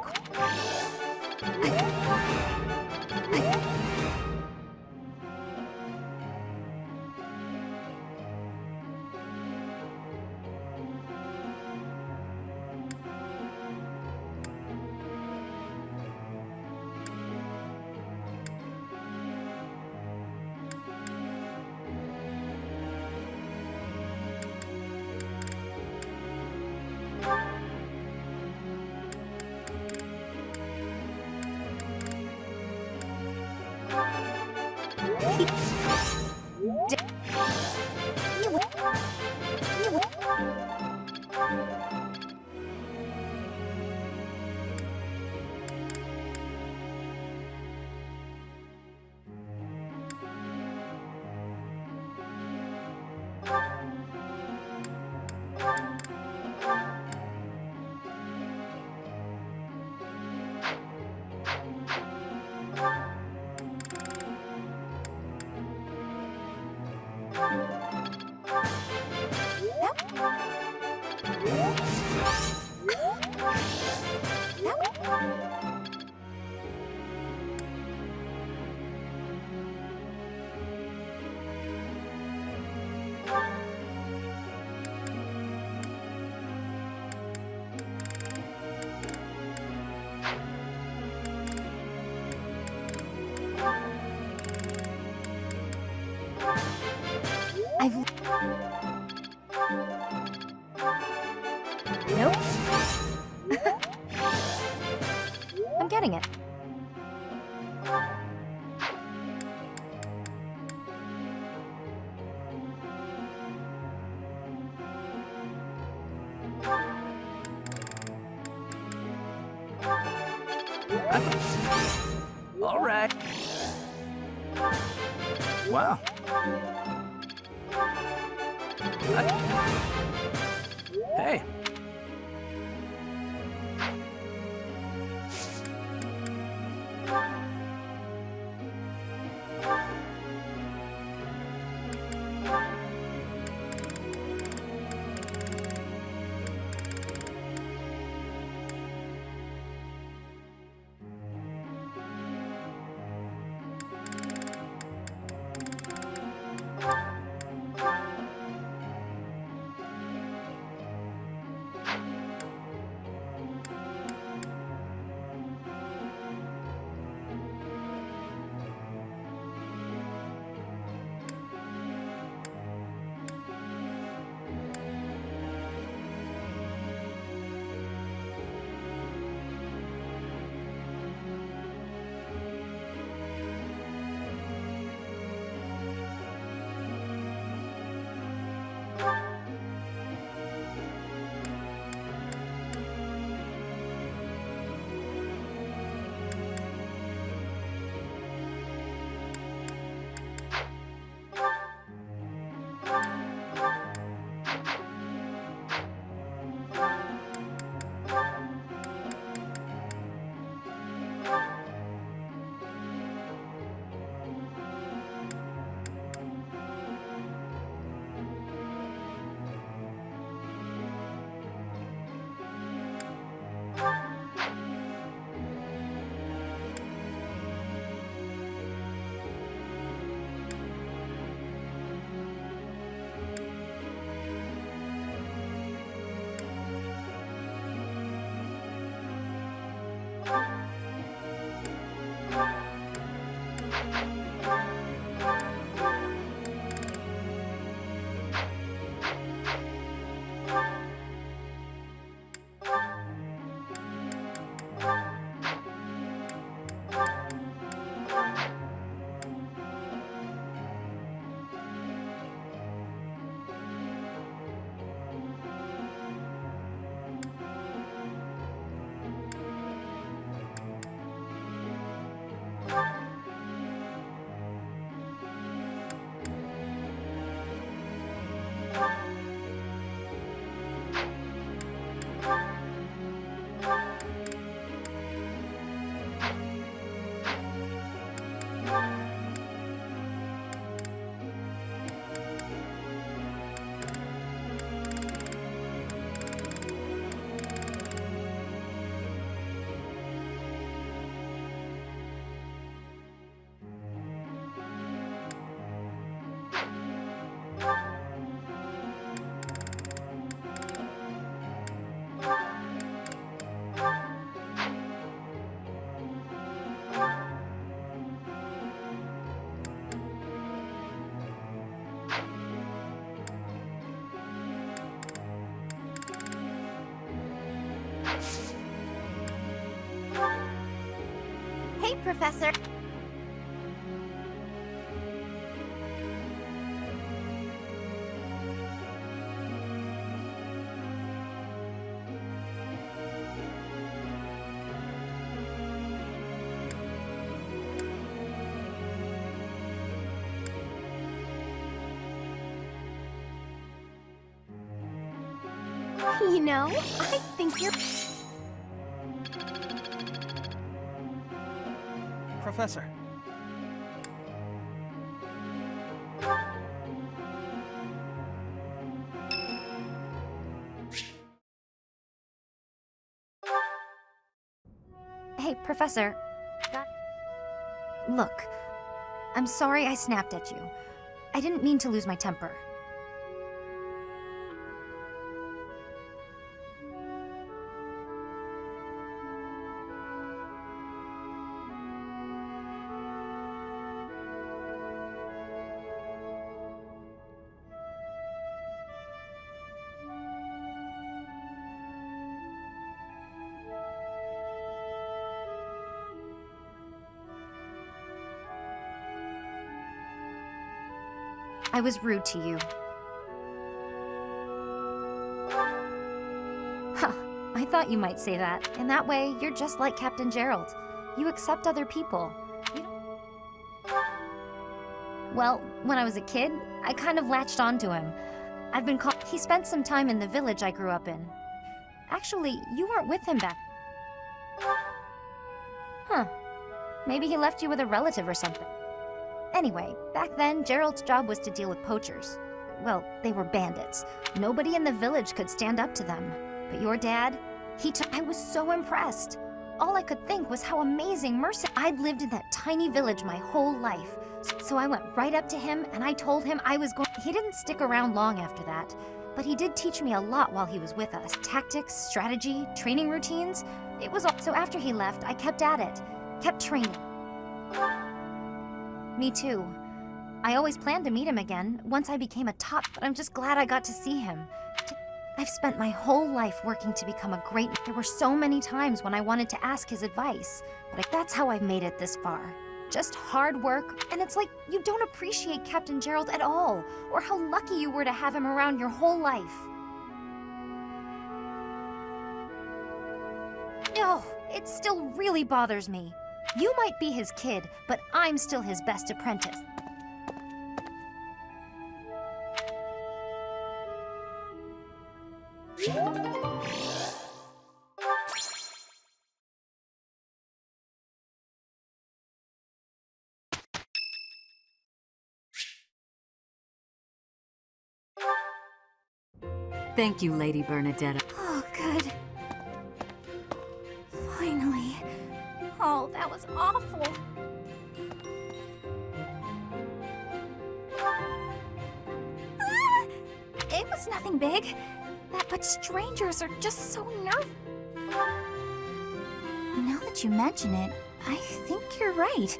Nope. I'm getting it. All right. Wow. Hey. Hey, Professor. You know, I think you're... Professor. Hey, Professor. Look, I'm sorry I snapped at you. I didn't mean to lose my temper. I was rude to you. Huh, I thought you might say that. In that way, you're just like Captain Gerald. You accept other people. Well, when I was a kid, I kind of latched onto him. I've been called... He spent some time in the village I grew up in. Actually, you weren't with him back... Huh. Maybe he left you with a relative or something. Anyway, back then, Gerald's job was to deal with poachers. Well, they were bandits. Nobody in the village could stand up to them. But your dad, I was so impressed. All I could think was how amazing I'd lived in that tiny village my whole life. So I went right up to him and I told him I was going... He didn't stick around long after that. But he did teach me a lot while he was with us. Tactics, strategy, training routines. It was all... So after he left, I kept at it. Kept training. Me too. I always planned to meet him again, once I became a top, but I'm just glad I got to see him. I've spent my whole life working to become a great... There were so many times when I wanted to ask his advice, but that's how I've made it this far. Just hard work, and it's like you don't appreciate Captain Gerald at all, or how lucky you were to have him around your whole life. No, it still really bothers me. You might be his kid, but I'm still his best apprentice. Thank you, Lady Bernadetta. Oh, good. Finally. Oh, that was awful. Ah! It was nothing big. But strangers are just so nervous. Now that you mention it, I think you're right.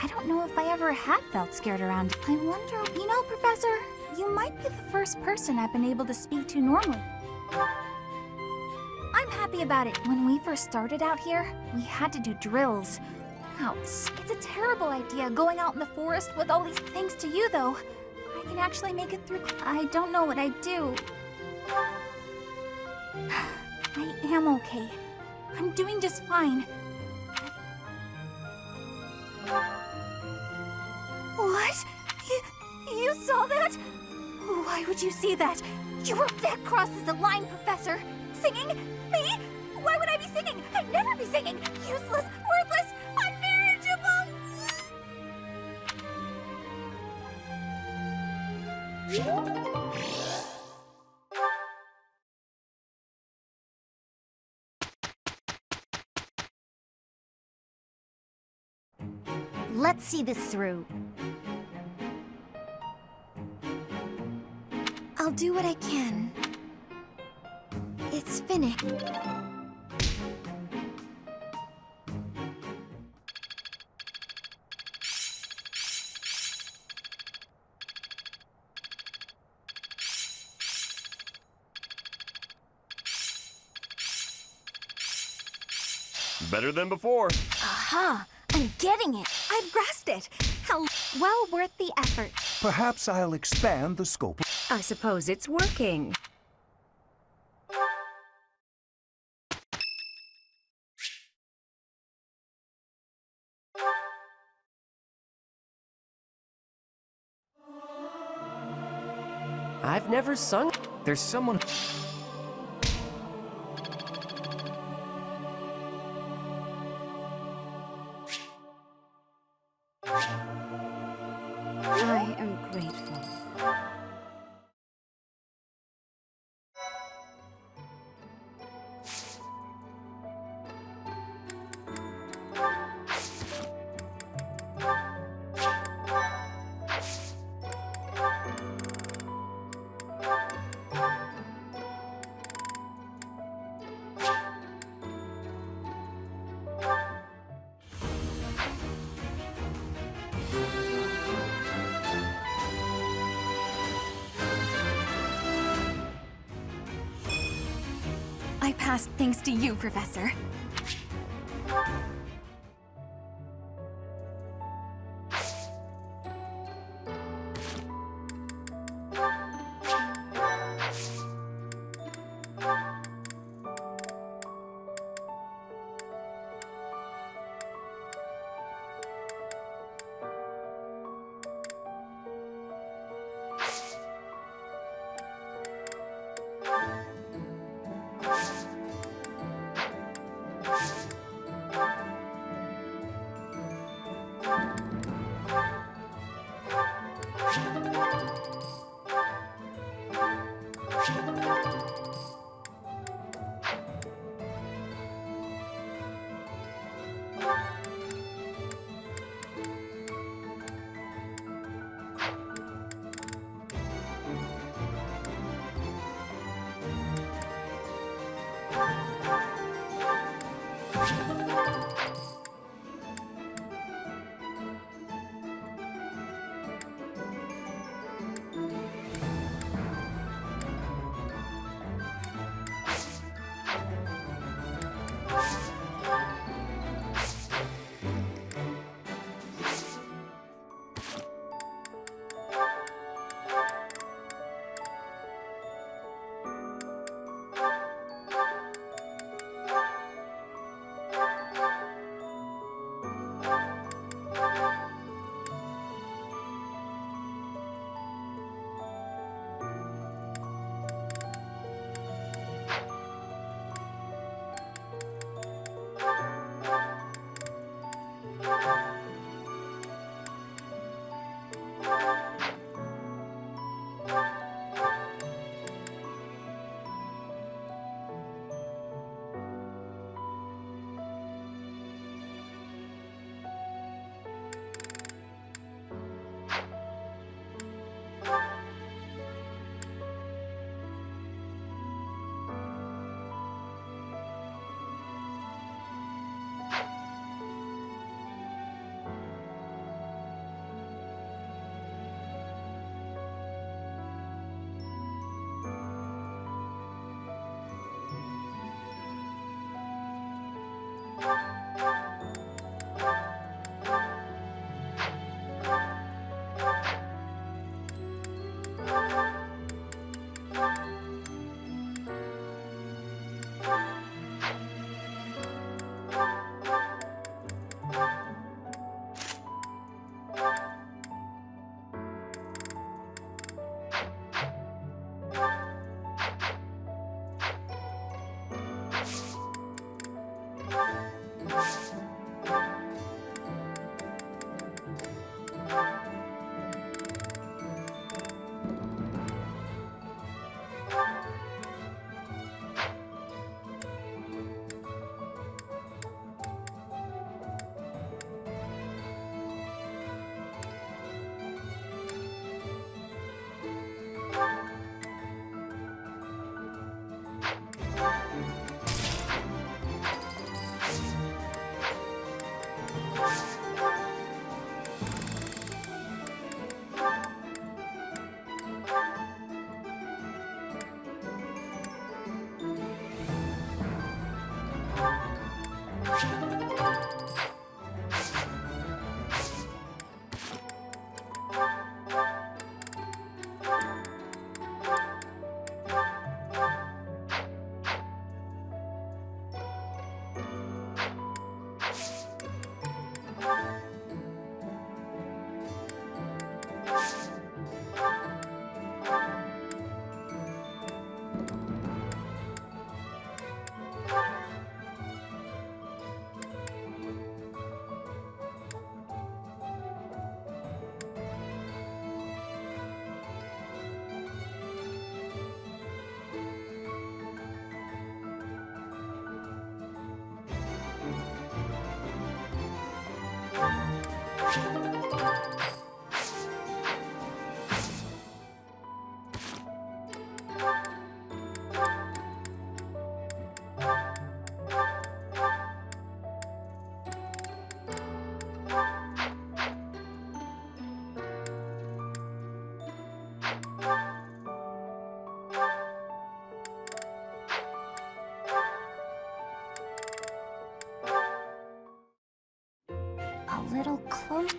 I don't know if I ever had felt scared around. I wonder, Professor, you might be the first person I've been able to speak to normally. I'm happy about it. When we first started out here, we had to do drills. Wow, it's a terrible idea going out in the forest with all these things to you, though. I can actually make it through. I don't know what I'd do. I am okay. I'm doing just fine. What? You saw that? Why would you see that? You were that cross as a line, Professor. Singing? Me? Why would I be singing? I'd never be singing. Useless, worthless, unmarriageable. Let's see this through. I'll do what I can. It's finished. Better than before. Aha! I'm getting it! I've grasped it! How well worth the effort. Perhaps I'll expand the scope. I suppose it's working. I've never sung. There's someone. I am grateful. I passed thanks to you, Professor.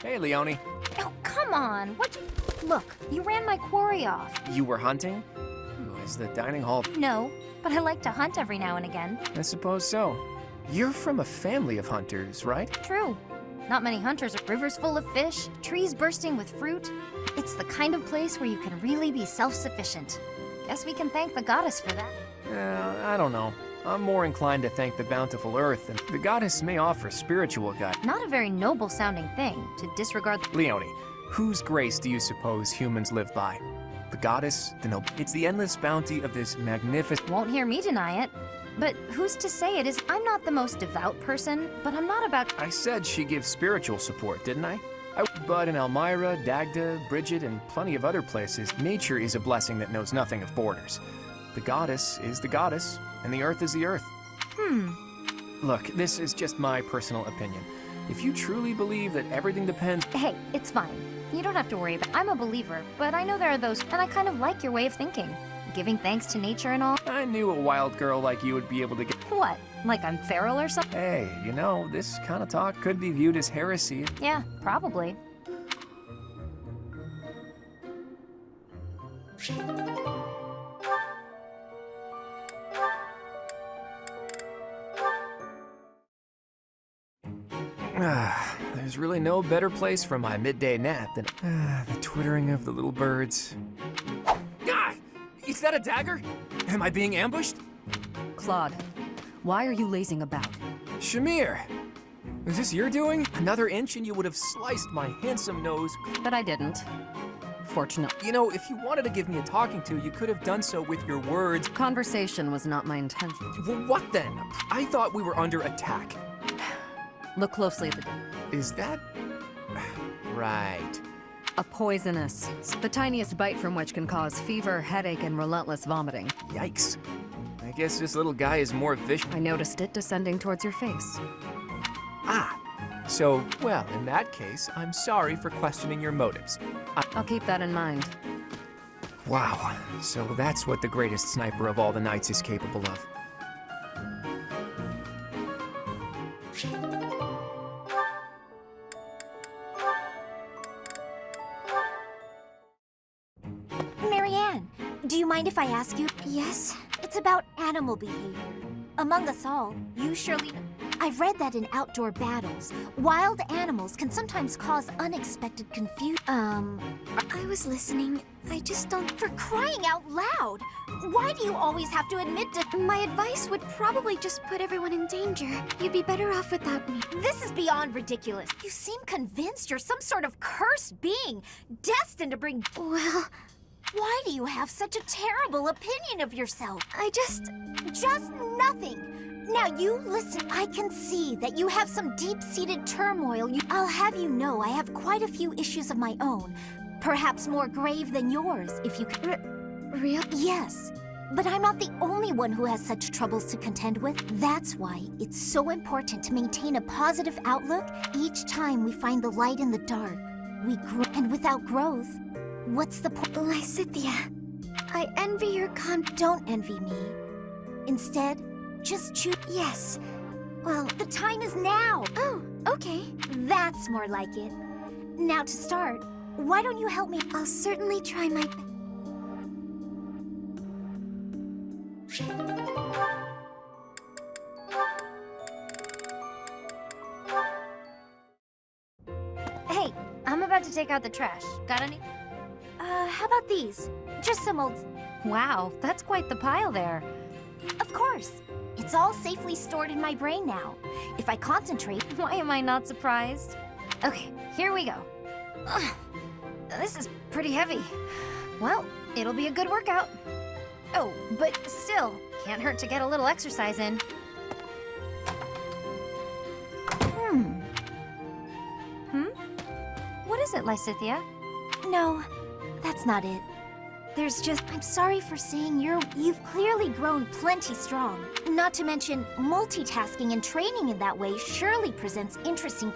Hey, Leone. Oh, come on. Look, you ran my quarry off. You were hunting? Ooh, is the dining hall... No, but I like to hunt every now and again. I suppose so. You're from a family of hunters, right? True. Not many hunters. Rivers full of fish, trees bursting with fruit. It's the kind of place where you can really be self-sufficient. Guess we can thank the goddess for that. I don't know. I'm more inclined to thank the bountiful earth, and the goddess may offer spiritual guidance. Not a very noble-sounding thing to disregard. Leone, whose grace do you suppose humans live by? The goddess, the noble. It's the endless bounty of this magnificent... Won't hear me deny it. But who's to say it is? I'm not the most devout person, but I'm not about... I said she gives spiritual support, didn't I? But in Elmira, Dagda, Bridget, and plenty of other places, nature is a blessing that knows nothing of borders. The goddess is the goddess, and the earth is the earth. Look, this is just my personal opinion. If you truly believe that everything depends... Hey, it's fine. You don't have to worry about... I'm a believer, but I know there are those... And I kind of like your way of thinking. Giving thanks to nature and all. I knew a wild girl like you would be able to get... What? Like I'm feral or something? Hey, you know, this kind of talk could be viewed as heresy. Yeah, probably. There's really no better place for my midday nap than the twittering of the little birds. Ah! Is that a dagger? Am I being ambushed? Claude, why are you lazing about? Shamir! Is this your doing? Another inch and you would have sliced my handsome nose. But I didn't. Fortunately. You know, if you wanted to give me a talking to, you could have done so with your words. Conversation was not my intention. Well, what then? I thought we were under attack. Look closely at the... Is that... right. A poisonous. The tiniest bite from which can cause fever, headache, and relentless vomiting. Yikes. I guess this little guy is more vicious. I noticed it descending towards your face. Ah. So, well, in that case, I'm sorry for questioning your motives. I'll keep that in mind. Wow. So that's what the greatest sniper of all the knights is capable of. Marianne, do you mind if I ask you? Yes? It's about animal behavior. Among us all, you surely... I've read that in outdoor battles, wild animals can sometimes cause unexpected confusion. I was listening. I just don't... For crying out loud! Why do you always have to admit to... My advice would probably just put everyone in danger. You'd be better off without me. This is beyond ridiculous. You seem convinced you're some sort of cursed being, destined to bring... Well... Why do you have such a terrible opinion of yourself? Just nothing. Now you listen, I can see that you have some deep-seated turmoil. I'll have you know I have quite a few issues of my own. Perhaps more grave than yours, if you could... Real? Yes. But I'm not the only one who has such troubles to contend with. That's why it's so important to maintain a positive outlook. Each time we find the light in the dark, we grow. And without growth, what's the point? Lysithea, I envy your Don't envy me. Instead, just choose. Yes. Well, the time is now. Oh, okay. That's more like it. Now to start, why don't you help me? I'll certainly try my best. Hey, I'm about to take out the trash. Got any? How about these? Just some old... Wow, that's quite the pile there. Of course. It's all safely stored in my brain now. If I concentrate... Why am I not surprised? Okay, here we go. Ugh, this is pretty heavy. Well, it'll be a good workout. Oh, but still, can't hurt to get a little exercise in. What is it, Lysithea? No, that's not it. There's just... I'm sorry for saying you've clearly grown plenty strong. Not to mention, multitasking and training in that way surely presents interesting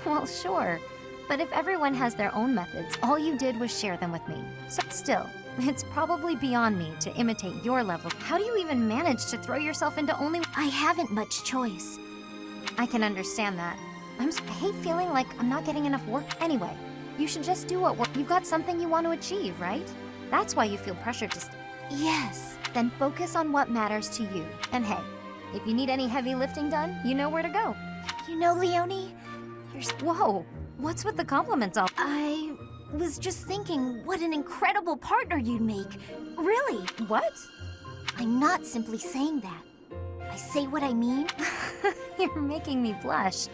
Well, sure. But if everyone has their own methods, all you did was share them with me. So still, it's probably beyond me to imitate your level. How do you even manage to throw yourself into only... I haven't much choice. I can understand that. I hate feeling like I'm not getting enough work. Anyway, you should just do what work. You've got something you want to achieve, right? That's why you feel pressure to Yes. Then focus on what matters to you. And hey, if you need any heavy lifting done, you know where to go. You know, Leonie, Whoa, what's with the compliments all? I was just thinking what an incredible partner you'd make. Really. What? I'm not simply saying that. I say what I mean. You're making me blush.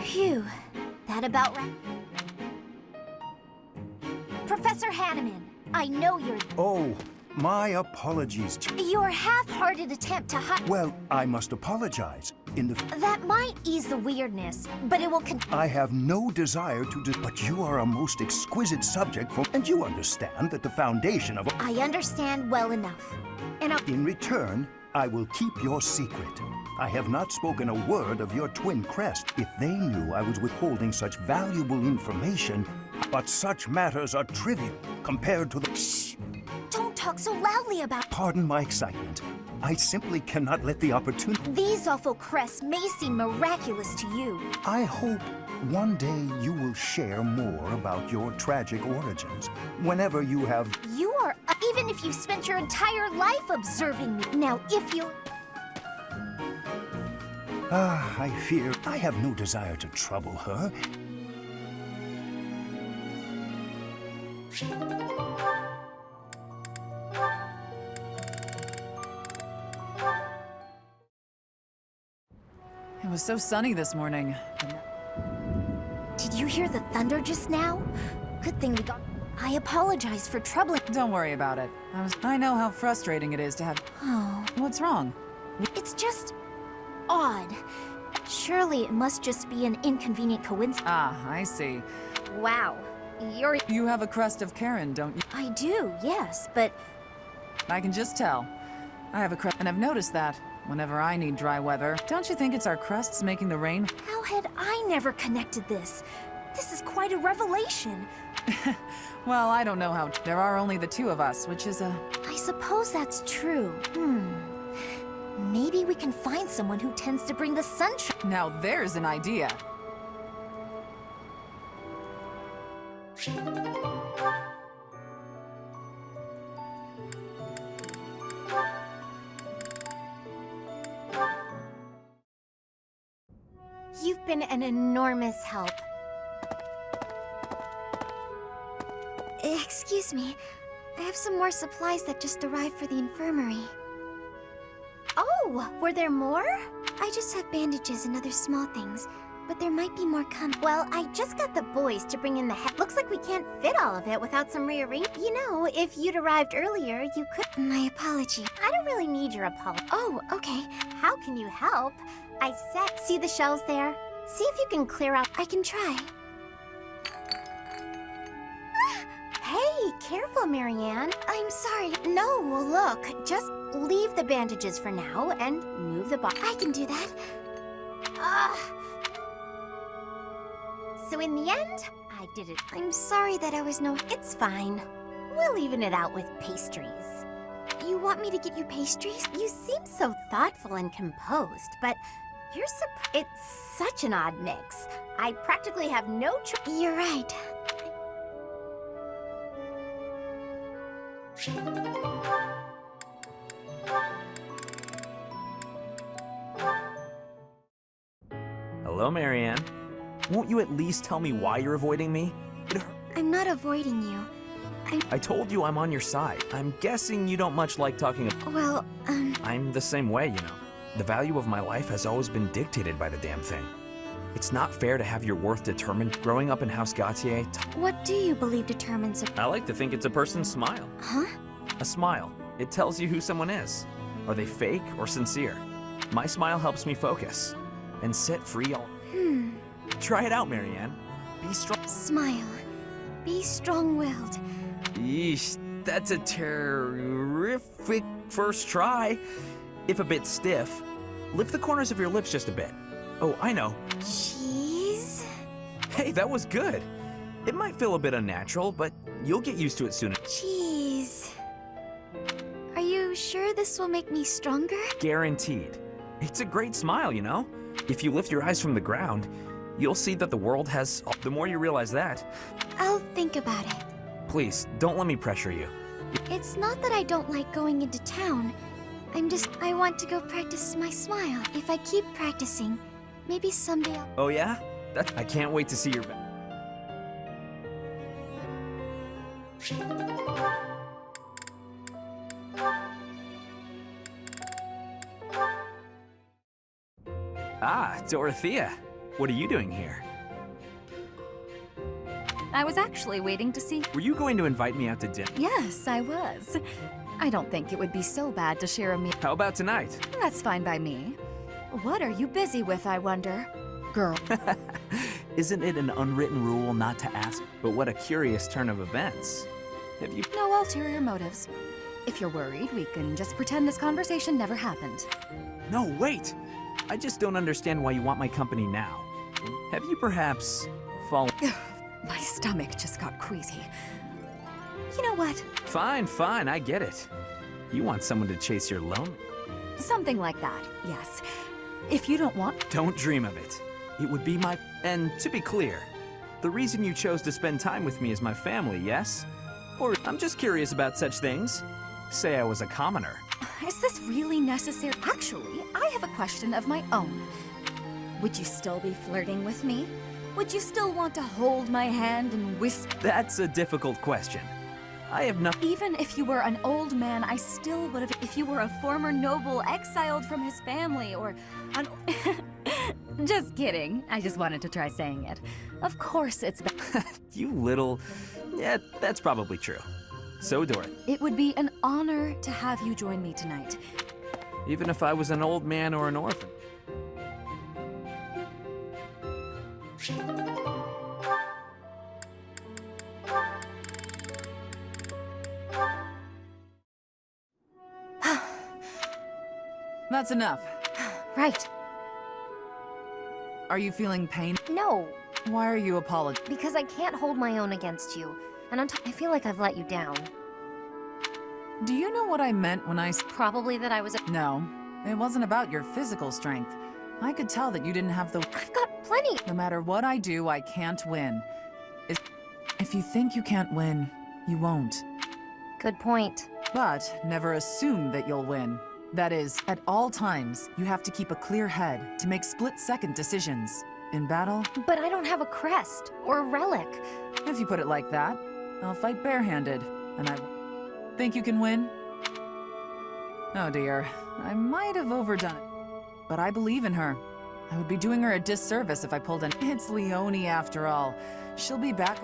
Phew. That about right. Professor Hanneman, I know you're... Oh, my apologies. Your half-hearted attempt to hide... Well, I must apologize. That might ease the weirdness, but it will I have no desire to but you are a most exquisite subject for... And you understand that the foundation of... I understand well enough. And In return, I will keep your secret. I have not spoken a word of your twin crest. If they knew I was withholding such valuable information, but such matters are trivial compared to the... Shh! Don't talk so loudly about... Pardon my excitement. I simply cannot let the opportunity... These awful crests may seem miraculous to you. I hope one day you will share more about your tragic origins. Whenever you have... You are... Even if you spent your entire life observing me. Now, if you... I fear I have no desire to trouble her. It was so sunny this morning. Did you hear the thunder just now? Good thing we got... I apologize for troubling... Don't worry about it. I know how frustrating it is to have... Oh. What's wrong? It's just... odd. Surely it must just be an inconvenient coincidence. Ah, I see. Wow. You have a crest of Karen, don't you? I do, yes, but... I can just tell. I have a crest, and I've noticed that whenever I need dry weather. Don't you think it's our crests making the rain? How had I never connected this? This is quite a revelation. Well, I don't know how. There are only the two of us, which is a... I suppose that's true. Maybe we can find someone who tends to bring the sunshine. Now there's an idea. You've been an enormous help. Excuse me. I have some more supplies that just arrived for the infirmary. Oh, were there more? I just have bandages and other small things, but there might be more coming. Well, I just got the boys to bring in the Looks like we can't fit all of it without some rearranging. You know, if you'd arrived earlier, you could... My apology. I don't really need your apology. Oh, okay. How can you help? I said... See the shelves there? See if you can clear out... I can try. Hey, careful, Marianne. I'm sorry. No, look, just leave the bandages for now and move the box. I can do that. So in the end, I did it. I'm sorry that I was no... It's fine. We'll even it out with pastries. You want me to get you pastries? You seem so thoughtful and composed, but it's such an odd mix. I practically have no choice. You're right. Hello, Marianne. Won't you at least tell me why you're avoiding me? I'm not avoiding you. I told you I'm on your side. I'm guessing you don't much like talking Well, I'm the same way, you know. The value of my life has always been dictated by the damn thing. It's not fair to have your worth determined. Growing up in House Gautier... What do you believe determines I like to think it's a person's smile. Huh? A smile. It tells you who someone is. Are they fake or sincere? My smile helps me focus and set free all... Try it out, Marianne. Be strong. Smile. Be strong-willed. Yeesh, that's a terrific first try. If a bit stiff, lift the corners of your lips just a bit. Oh, I know. Cheese? Hey, that was good. It might feel a bit unnatural, but you'll get used to it soon. Jeez. Are you sure this will make me stronger? Guaranteed. It's a great smile, you know? If you lift your eyes from the ground, you'll see that the world has... The more you realize that... I'll think about it. Please, don't let me pressure you. It's not that I don't like going into town. I want to go practice my smile. If I keep practicing, maybe someday I'll... Oh yeah? I can't wait to see your... Ah, Dorothea. What are you doing here? I was actually waiting to see... Were you going to invite me out to dinner? Yes, I was. I don't think it would be so bad to share a meal. How about tonight? That's fine by me. What are you busy with, I wonder? Girl. Isn't it an unwritten rule not to ask? But what a curious turn of events. Have you... No ulterior motives. If you're worried, we can just pretend this conversation never happened. No, wait! I just don't understand why you want my company now. Have you perhaps fallen... My stomach just got queasy. You know what? Fine, fine, I get it. You want someone to chase your loan? Something like that, yes. If you don't want... Don't dream of it. It would be my... And to be clear, the reason you chose to spend time with me is my family, yes? Or I'm just curious about such things. Say I was a commoner. Is this really necessary? Actually, I have a question of my own. Would you still be flirting with me? Would you still want to hold my hand and whisper? That's a difficult question. I have not... Even if you were an old man, I still would have... If you were a former noble exiled from his family, or an... Just kidding. I just wanted to try saying it. Of course it's... You little... Yeah, that's probably true. So, Dorothy. It would be an honor to have you join me tonight. Even if I was an old man or an orphan. That's enough. Right. Are you feeling pain? No. Why are you apologizing? Because I can't hold my own against you. And I feel like I've let you down. Do you know what I meant when I... Probably that I was... No. It wasn't about your physical strength. I could tell that you didn't have the... I've got plenty! No matter what I do, I can't win. If you think you can't win, you won't. Good point. But never assume that you'll win. That is, at all times, you have to keep a clear head to make split-second decisions. In battle... But I don't have a crest, or a relic. If you put it like that, I'll fight barehanded, and I... Think you can win? Oh dear, I might have overdone it. But I believe in her. I would be doing her a disservice if I pulled an... It's Leonie after all. She'll be back...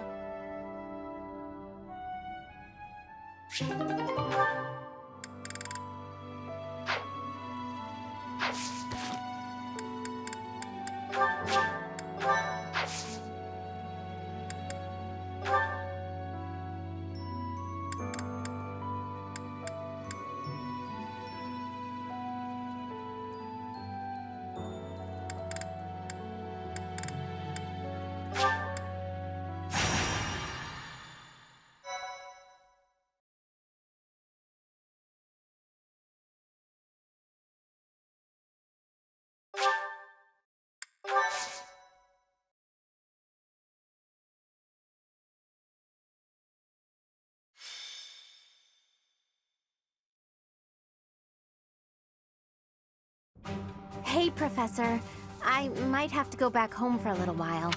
Hey, Professor. I might have to go back home for a little while.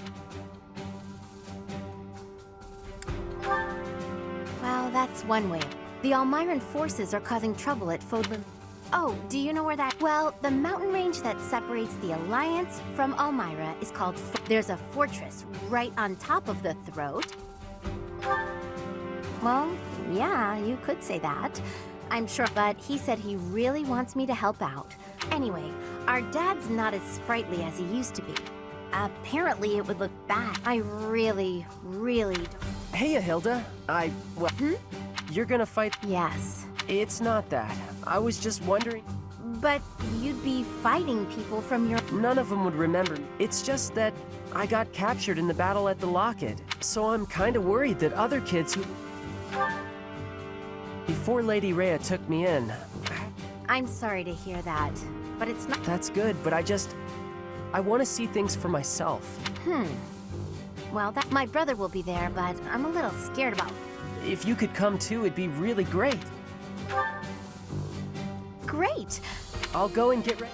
Well, that's one way. The Almiran forces are causing trouble at Fodlan. Oh, do you know where that... Well, the mountain range that separates the Alliance from Almyra is called... There's a fortress right on top of the throat. Well, yeah, you could say that. I'm sure, but he said he really wants me to help out. Anyway, our dad's not as sprightly as he used to be. Apparently it would look bad. I really don't... Hey, Hilda. Well... You're gonna fight... Yes. It's not that. I was just wondering... But you'd be fighting people from your... None of them would remember. It's just that I got captured in the battle at the Locket, so I'm kinda worried that other kids who... Before Lady Rhea took me in... I'm sorry to hear that, but it's not... That's good, but I want to see things for myself. Well, my brother will be there, but I'm a little scared about... If you could come too, it'd be really great. Great! I'll go and get ready.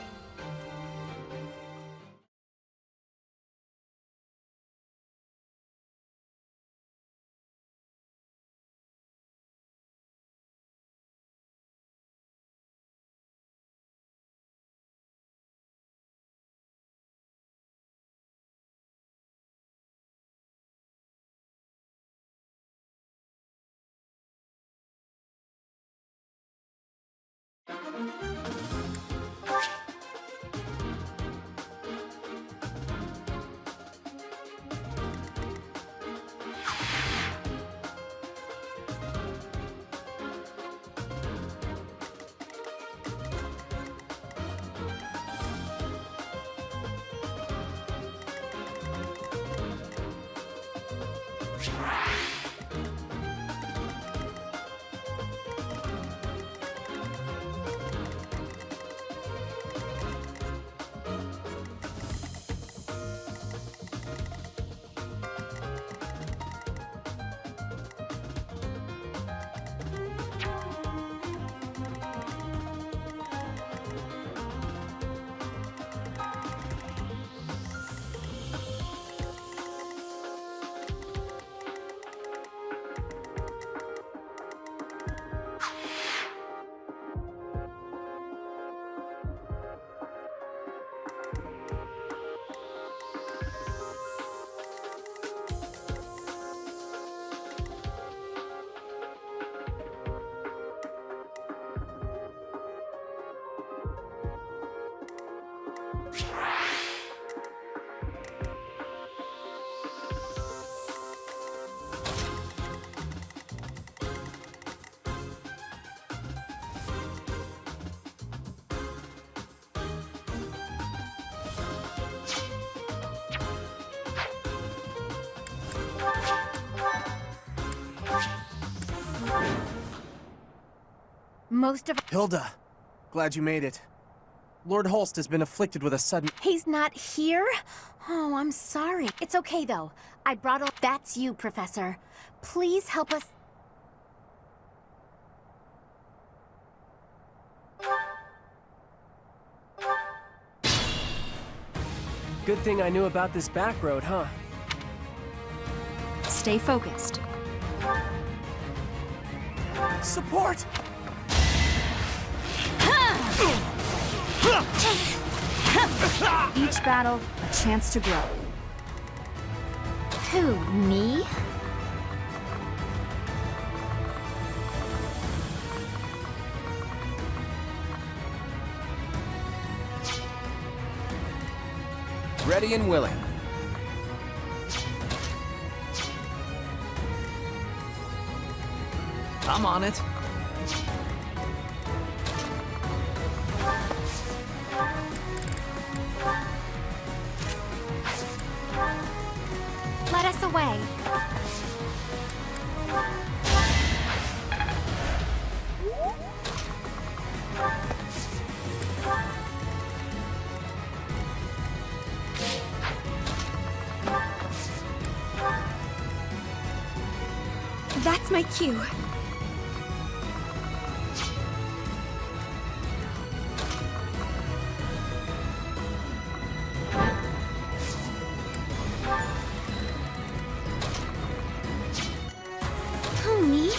Most of... Hilda, glad you made it. Lord Holst has been afflicted with a sudden... He's not here? Oh, I'm sorry. It's okay, though. I brought a... That's you, Professor. Please help us... Good thing I knew about this back road, huh? Stay focused. Support! Each battle, a chance to grow. Who, me? Ready and willing. I'm on it. Let us away. That's my cue. Who, me?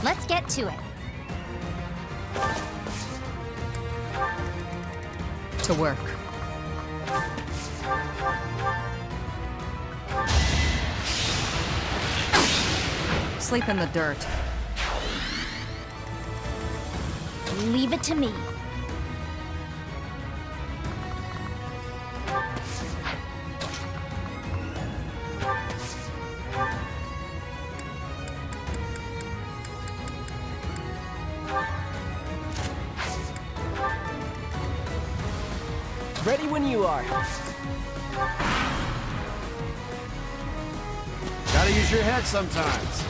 Let's get to it. To work. Sleep in the dirt. Leave it to me. Ready when you are. Gotta use your head sometimes.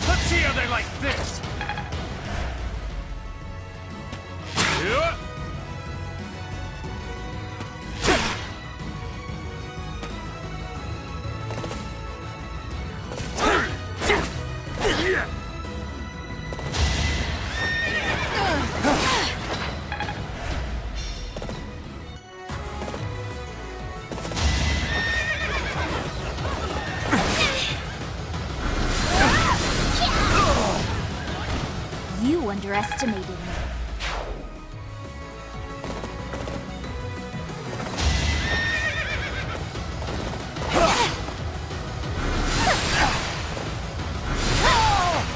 Let's see how they like this. Yeah. You underestimated me.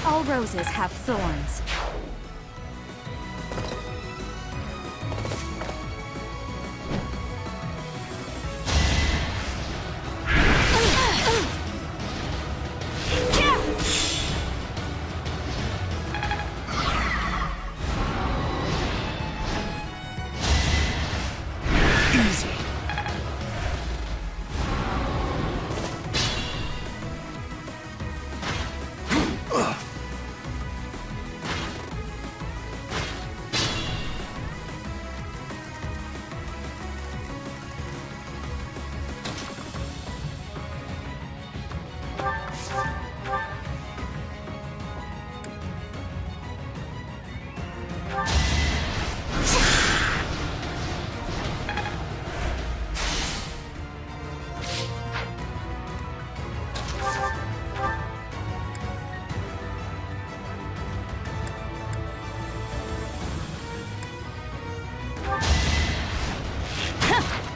All roses have thorns.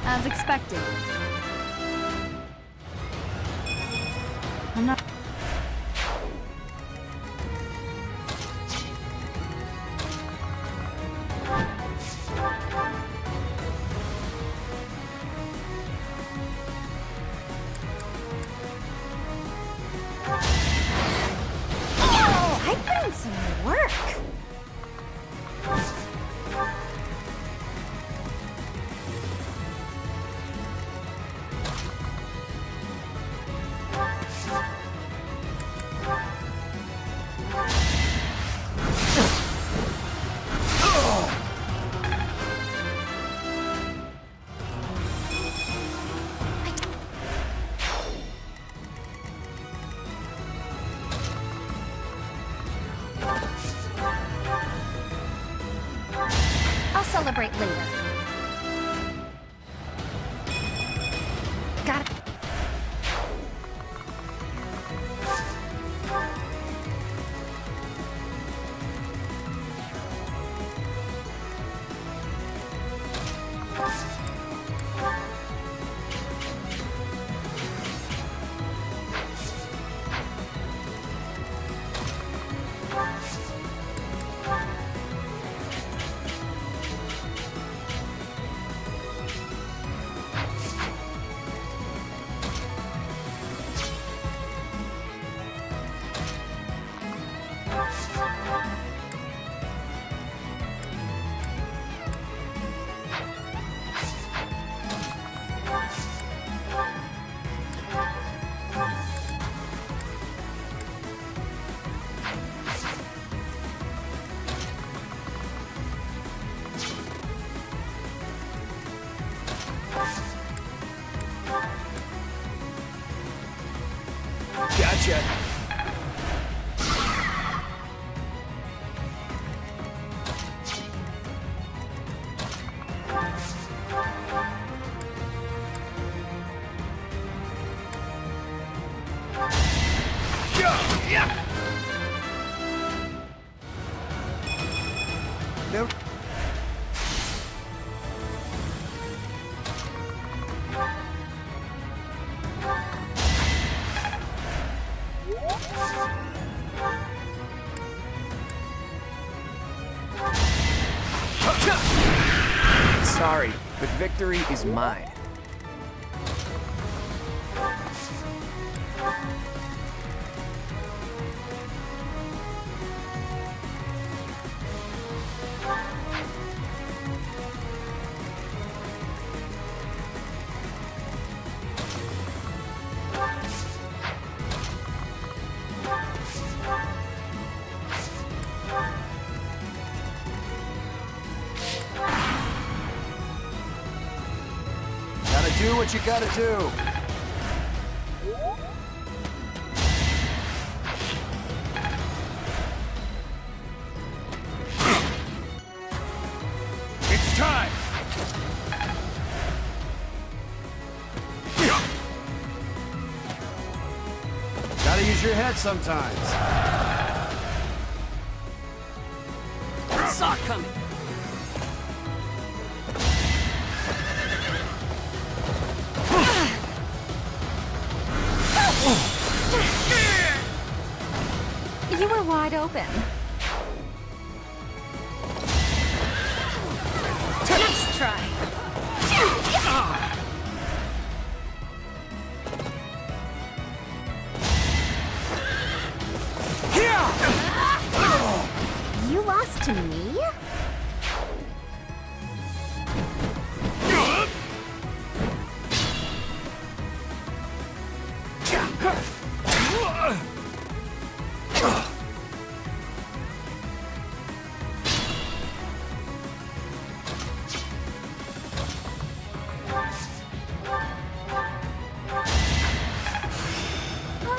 As expected. I'm not... Oh, I put in some work. I'll celebrate later. Got it. There... Sorry, but victory is mine. Gotta do what you gotta do. It's time! Gotta use your head sometimes. Saw it coming. You were wide open. Nice try. You lost to me?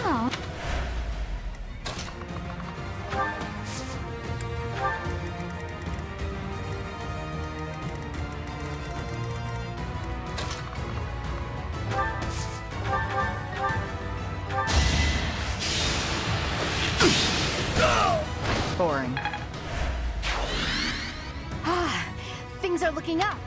Oh. Boring. Ah, things are looking up.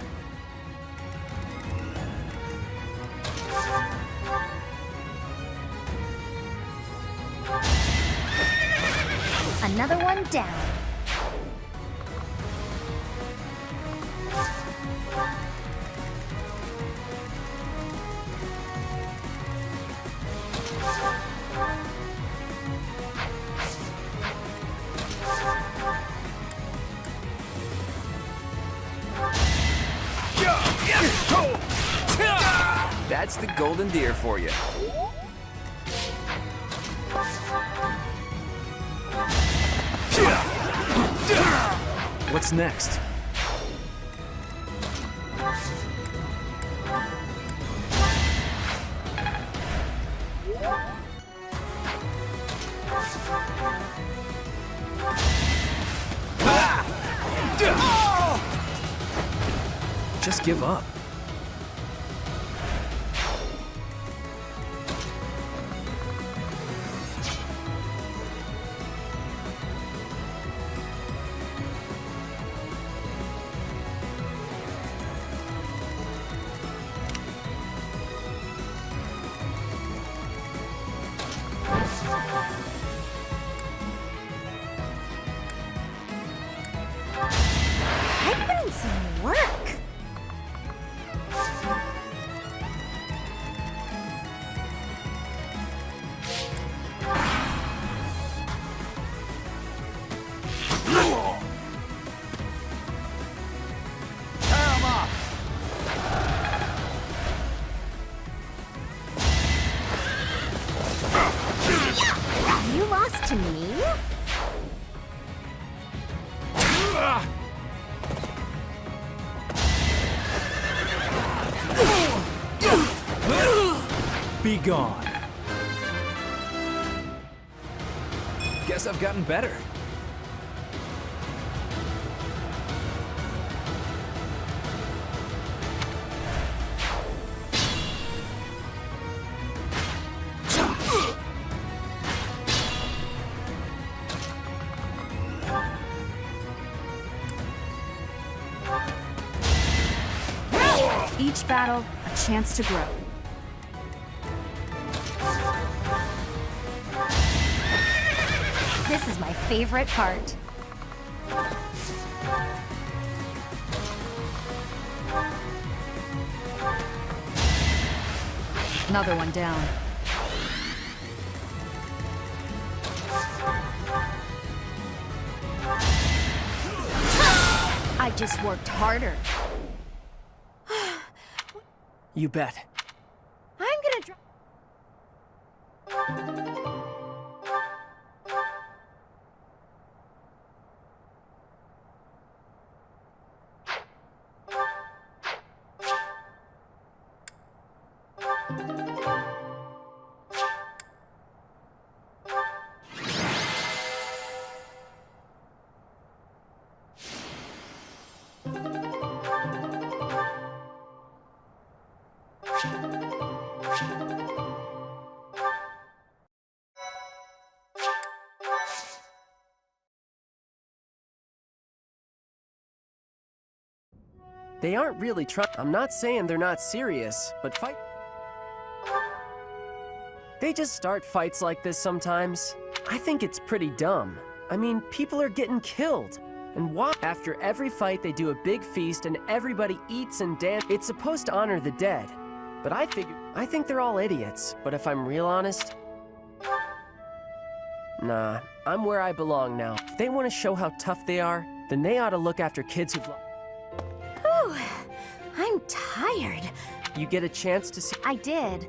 Another one down. That's the golden deer for you. What's next? Just give up. I put in some work. You lost to me? Be gone. Guess I've gotten better. Each battle, a chance to grow. This is my favorite part. Another one down. I just worked harder. You bet. I'm gonna drop. They aren't really trying. I'm not saying they're not serious, but they just start fights like this sometimes. I think it's pretty dumb. I mean, people are getting killed. And why? After every fight, they do a big feast and everybody eats and dances. It's supposed to honor the dead. But I think they're all idiots. But if I'm real honest, nah, I'm where I belong now. If they want to show how tough they are, then they ought to look after kids who've... Whew, I'm tired. You get a chance to see... I did.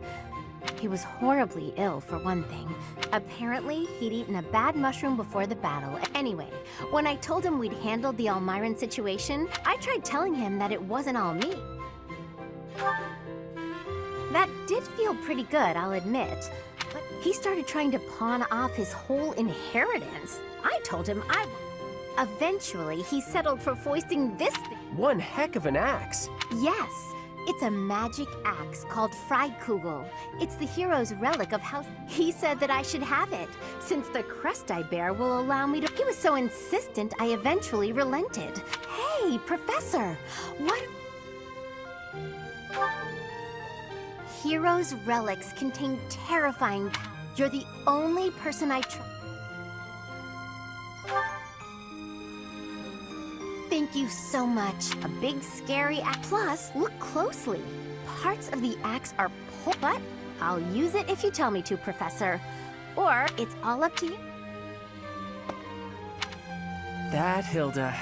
He was horribly ill, for one thing. Apparently, he'd eaten a bad mushroom before the battle. Anyway, when I told him we'd handled the Almiran situation, I tried telling him that it wasn't all me. That did feel pretty good, I'll admit. But he started trying to pawn off his whole inheritance. I told him I... Eventually, he settled for foisting this thing. One heck of an axe. Yes. It's a magic axe called Freikugel. It's the hero's relic of House... He said that I should have it, since the crest I bear will allow me to... He was so insistent, I eventually relented. Hey, Professor! What... Hero's relics contain terrifying... You're the only person I trust. Thank you so much. A big, scary axe. Plus, look closely. Parts of the axe are but I'll use it if you tell me to, Professor. Or, it's all up to you. That, Hilda...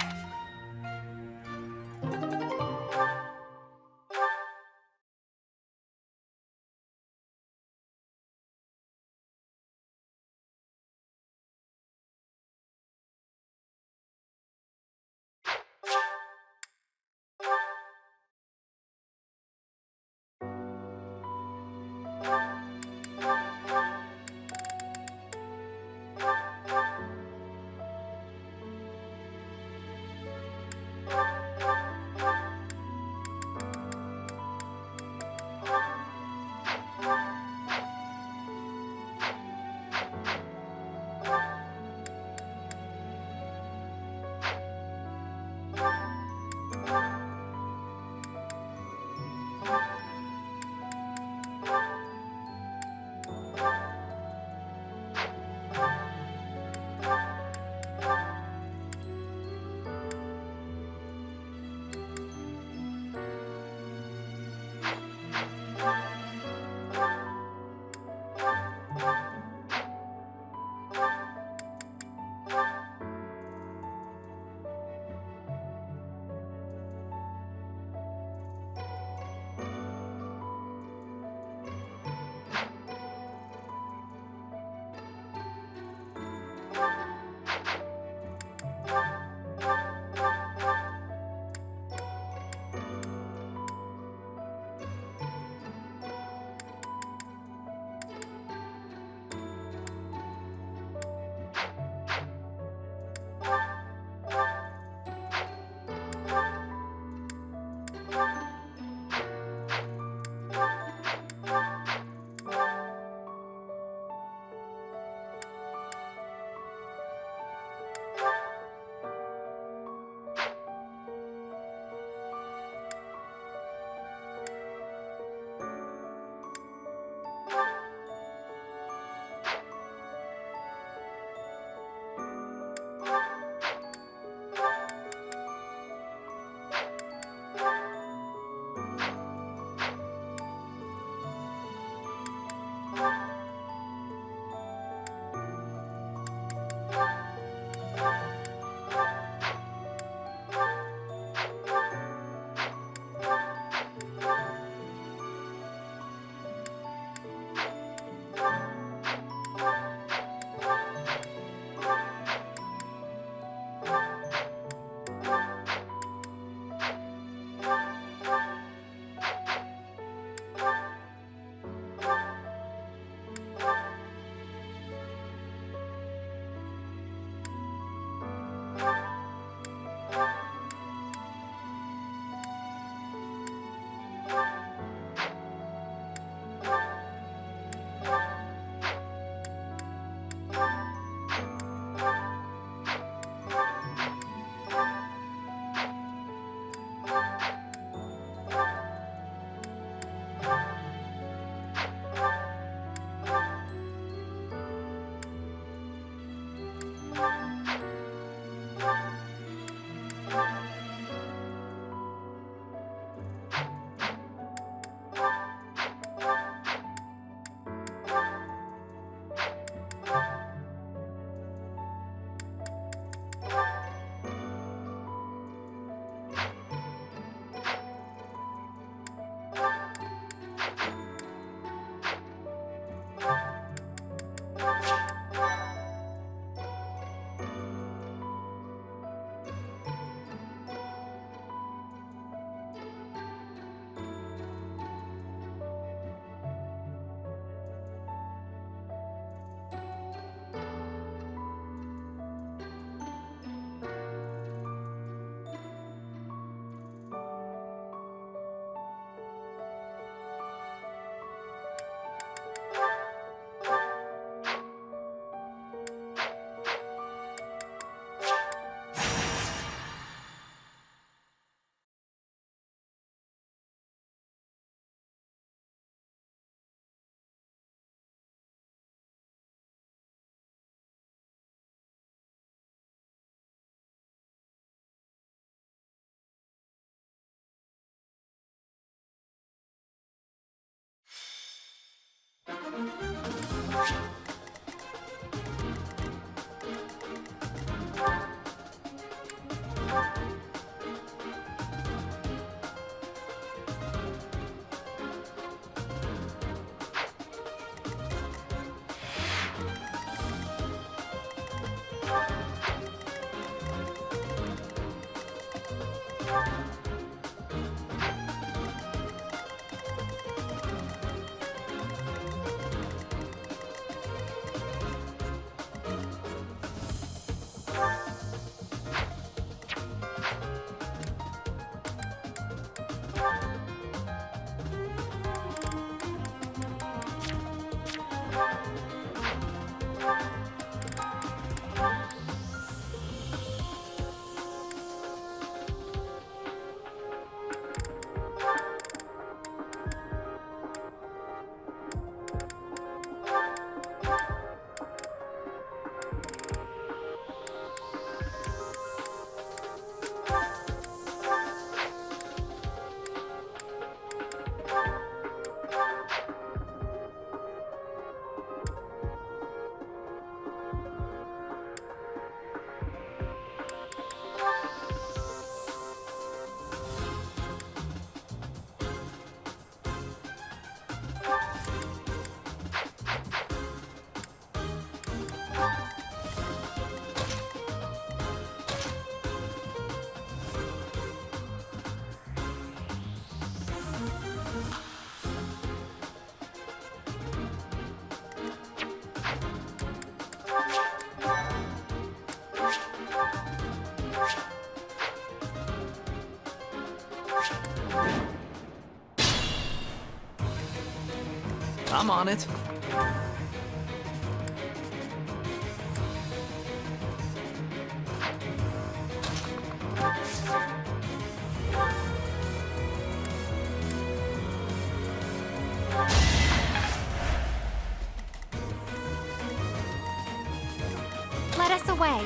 I'm on it. Let us away.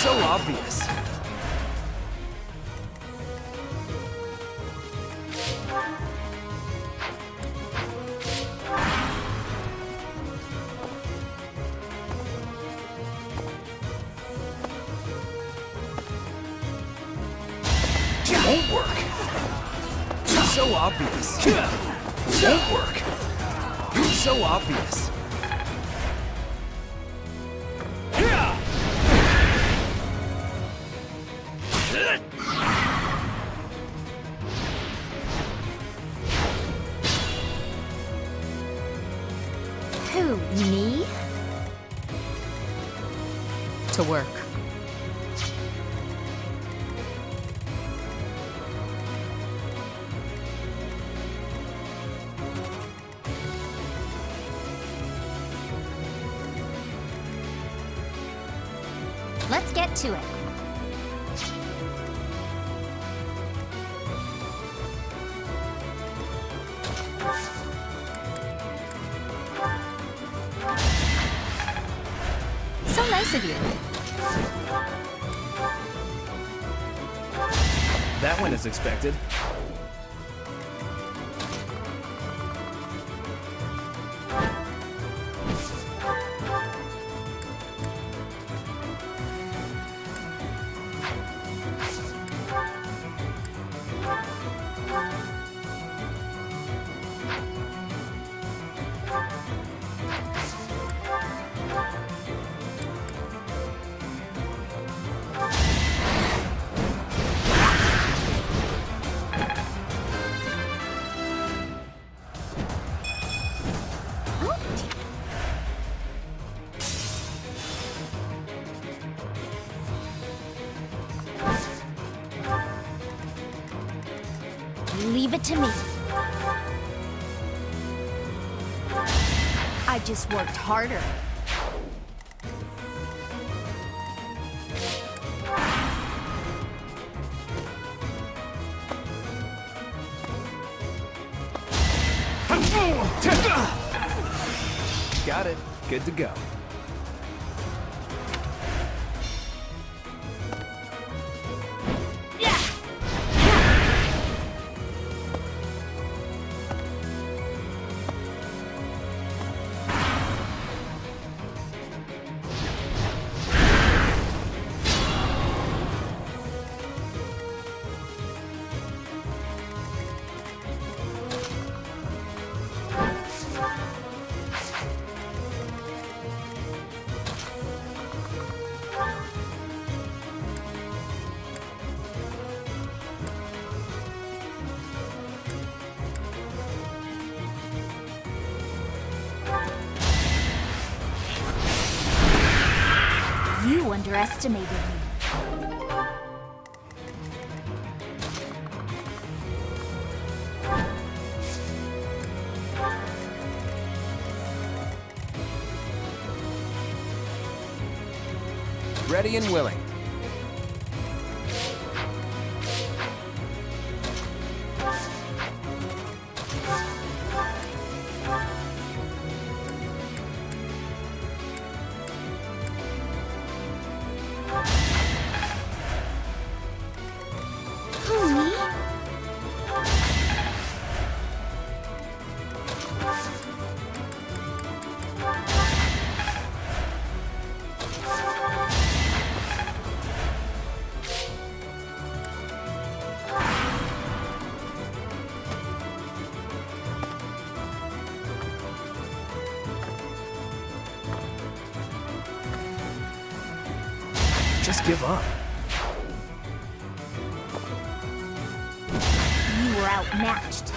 So obvious. Won't work. So obvious. Won't work. So obvious. Who, me? To work. Let's get to it. So nice of you. That went as expected. Leave it to me. I just worked harder. Got it. Good to go. You underestimated me. Ready and willing. Just give up. You were outmatched.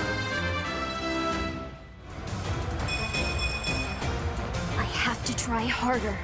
I have to try harder.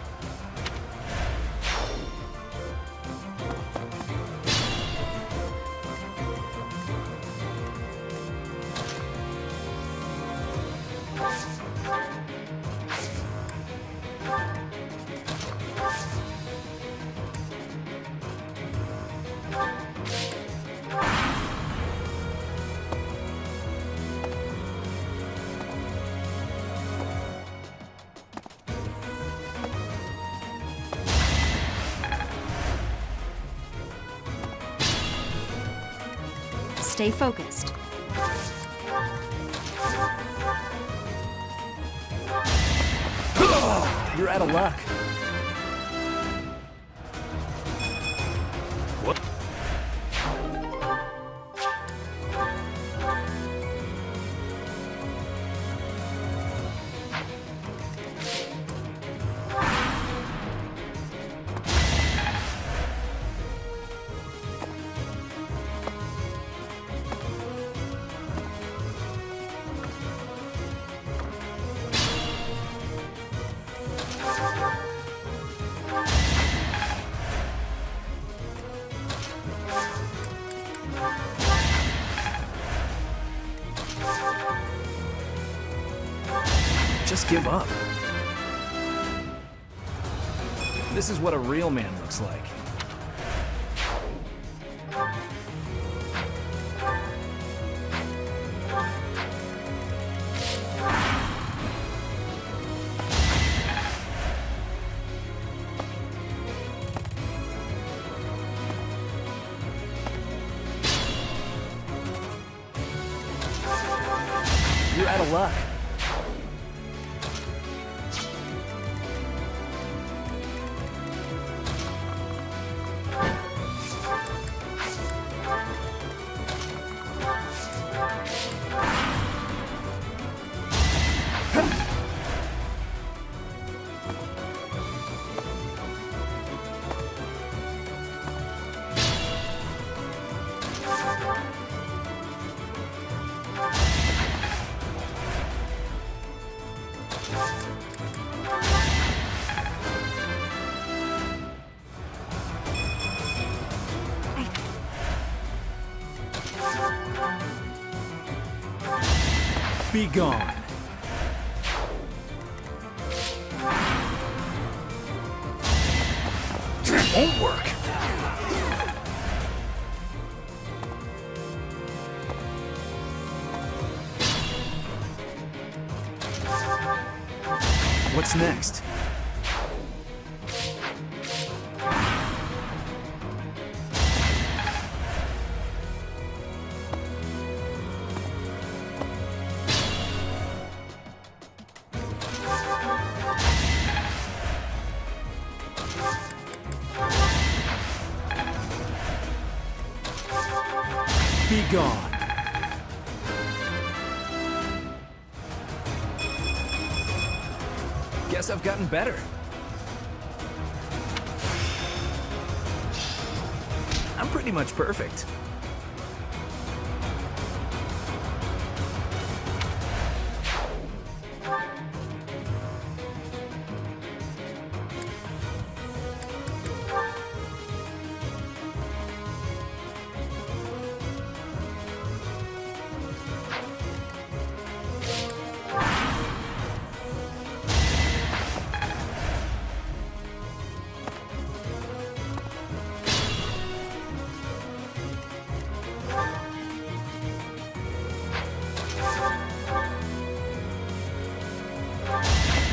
Stay focused. You're out of luck. What? Just give up. This is what a real man looks like. You're out of luck. Be gone. Won't work. What's next? Be gone. Guess I've gotten better. I'm pretty much perfect.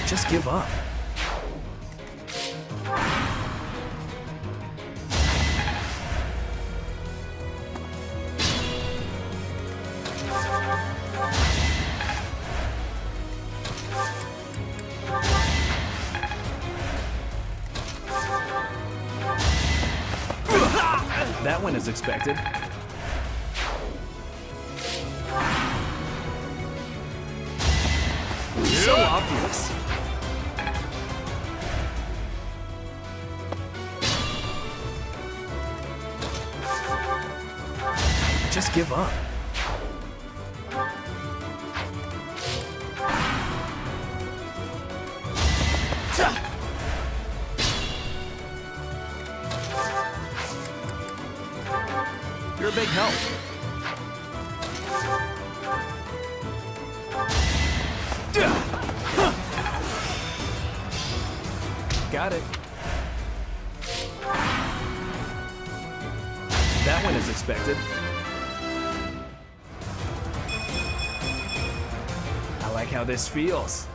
Just give up. That went as expected. So obvious. Just give up. You're a big help. Got it. That went as expected. I like how this feels.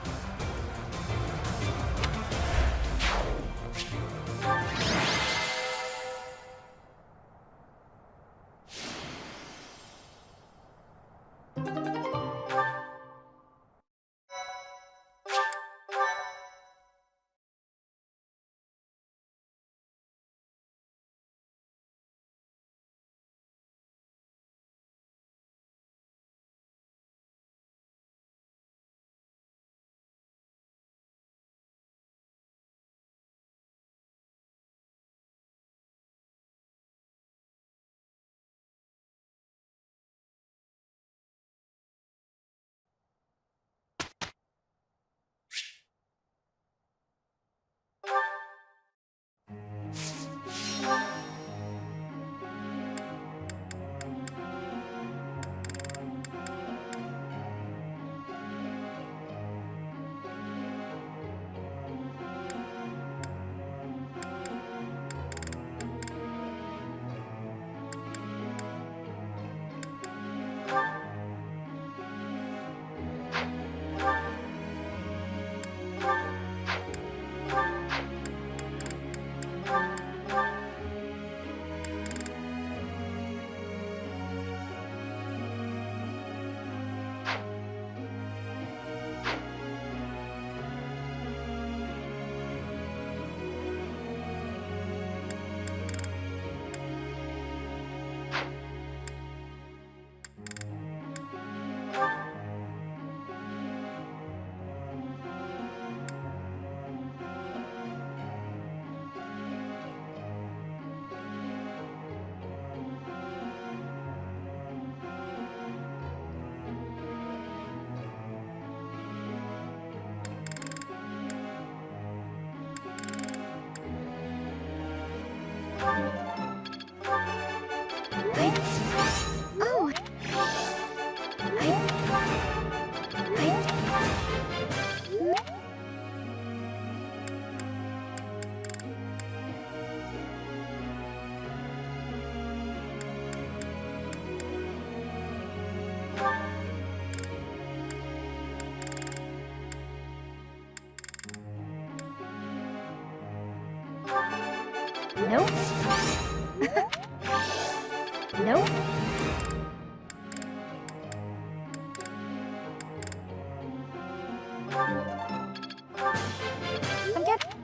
Nope. Nope. I'm get.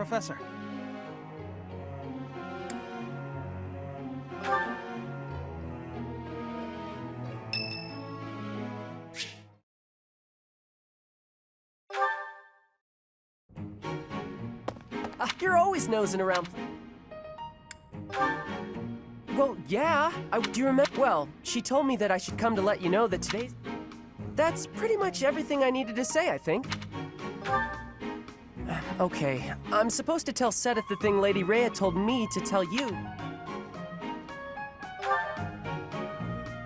Professor. You're always nosing around. Well, yeah. Do you remember? Well, she told me that I should come to let you know that today's... That's pretty much everything I needed to say, I think. Okay, I'm supposed to tell Seth the thing Lady Rhea told me to tell you.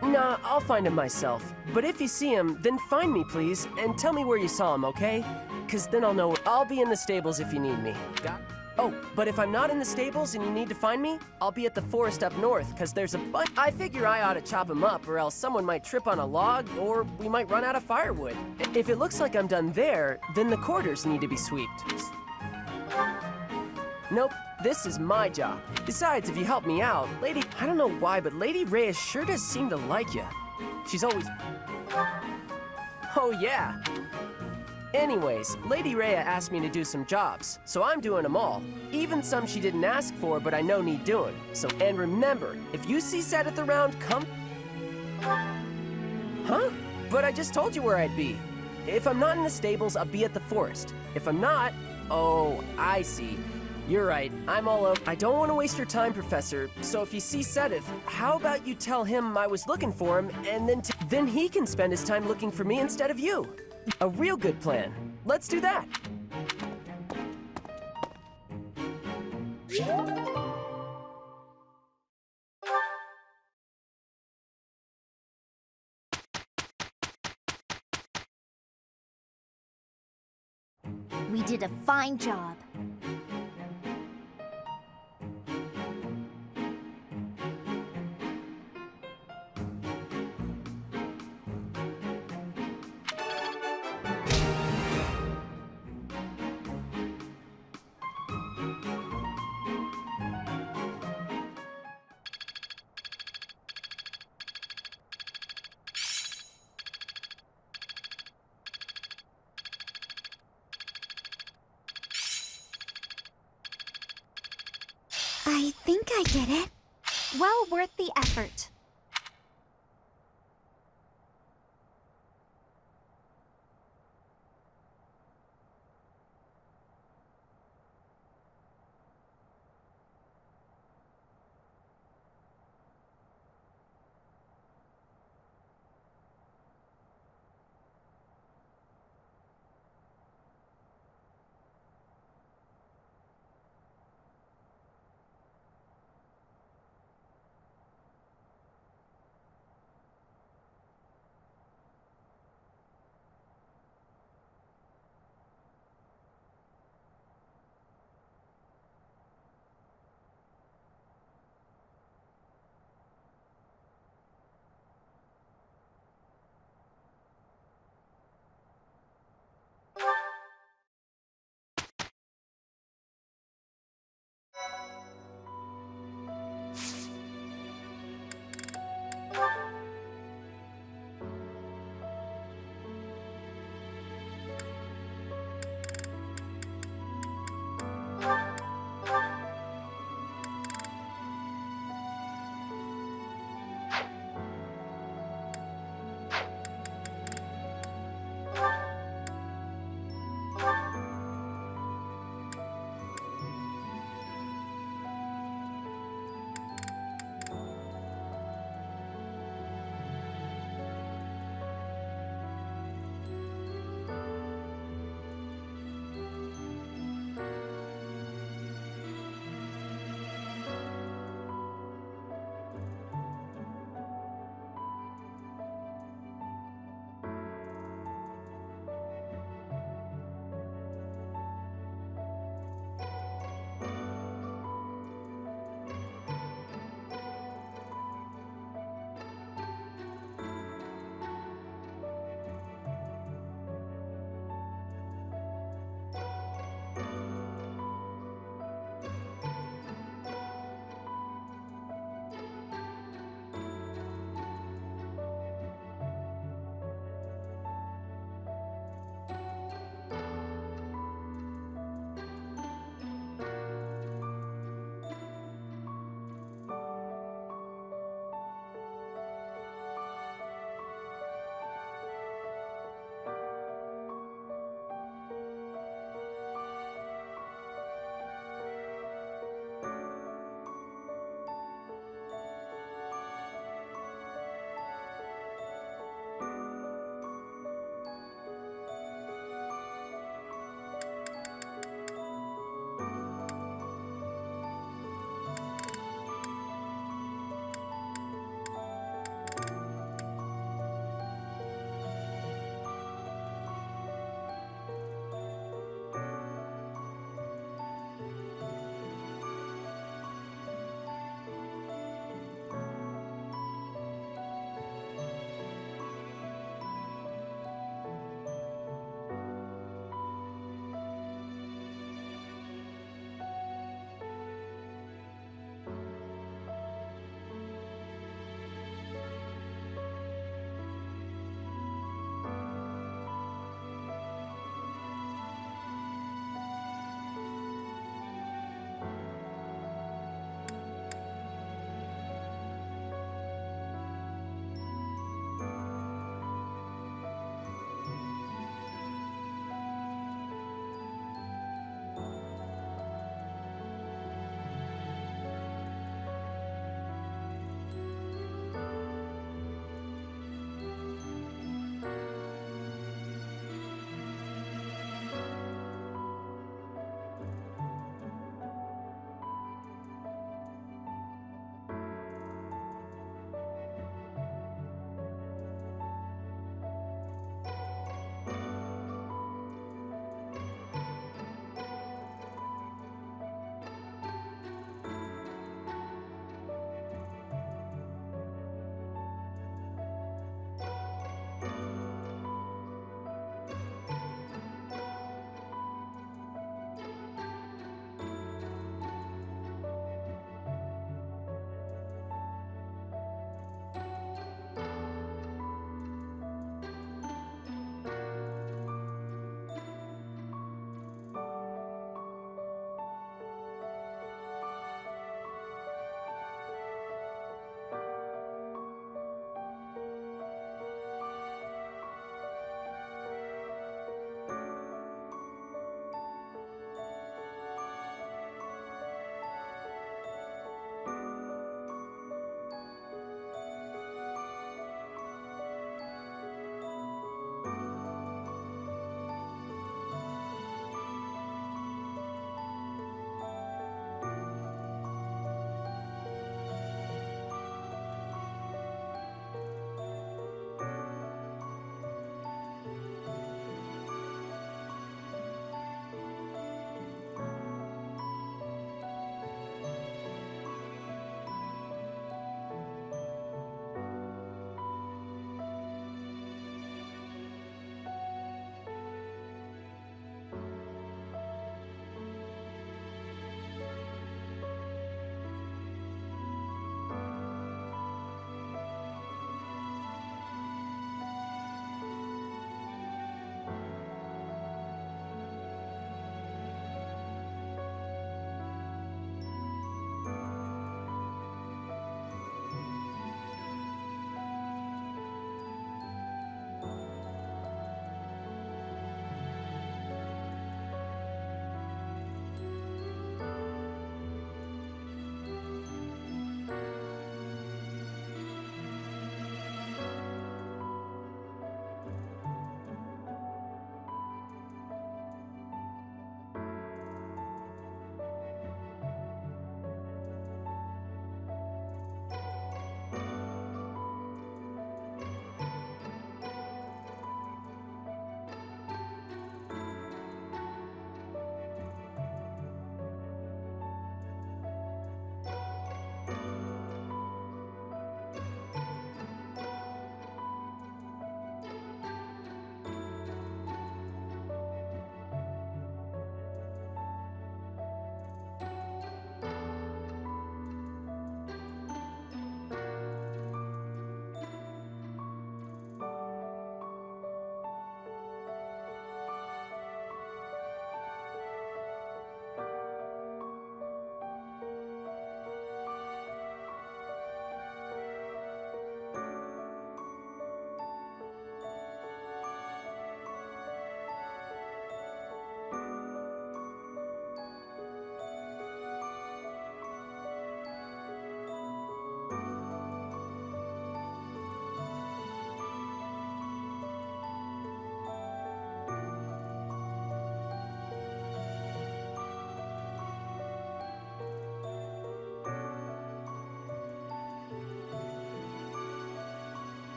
Nah, I'll find him myself. But if you see him, then find me, please, and tell me where you saw him, okay? 'Cause then I'll know. I'll be in the stables if you need me. Oh, but if I'm not in the stables and you need to find me, I'll be at the forest up north, 'cause there's a bunch. I figure I ought to chop him up, or else someone might trip on a log, or we might run out of firewood. If it looks like I'm done there, then the quarters need to be swept. Nope, this is my job. Besides, if you help me out, I don't know why, but Lady Rhea sure does seem to like you. She's always... Oh, yeah. Anyways, Lady Rhea asked me to do some jobs, so I'm doing them all. Even some she didn't ask for, but I know need doing. And remember, if you see Seth around, come... Huh? But I just told you where I'd be. If I'm not in the stables, I'll be at the forest. If I'm not... Oh, I see. You're right, I'm all over. I don't want to waste your time, Professor, so if you see Seth, how about you tell him I was looking for him, and then he can spend his time looking for me instead of you. A real good plan. Let's do that. We did a fine job. I think I get it. Well worth the effort.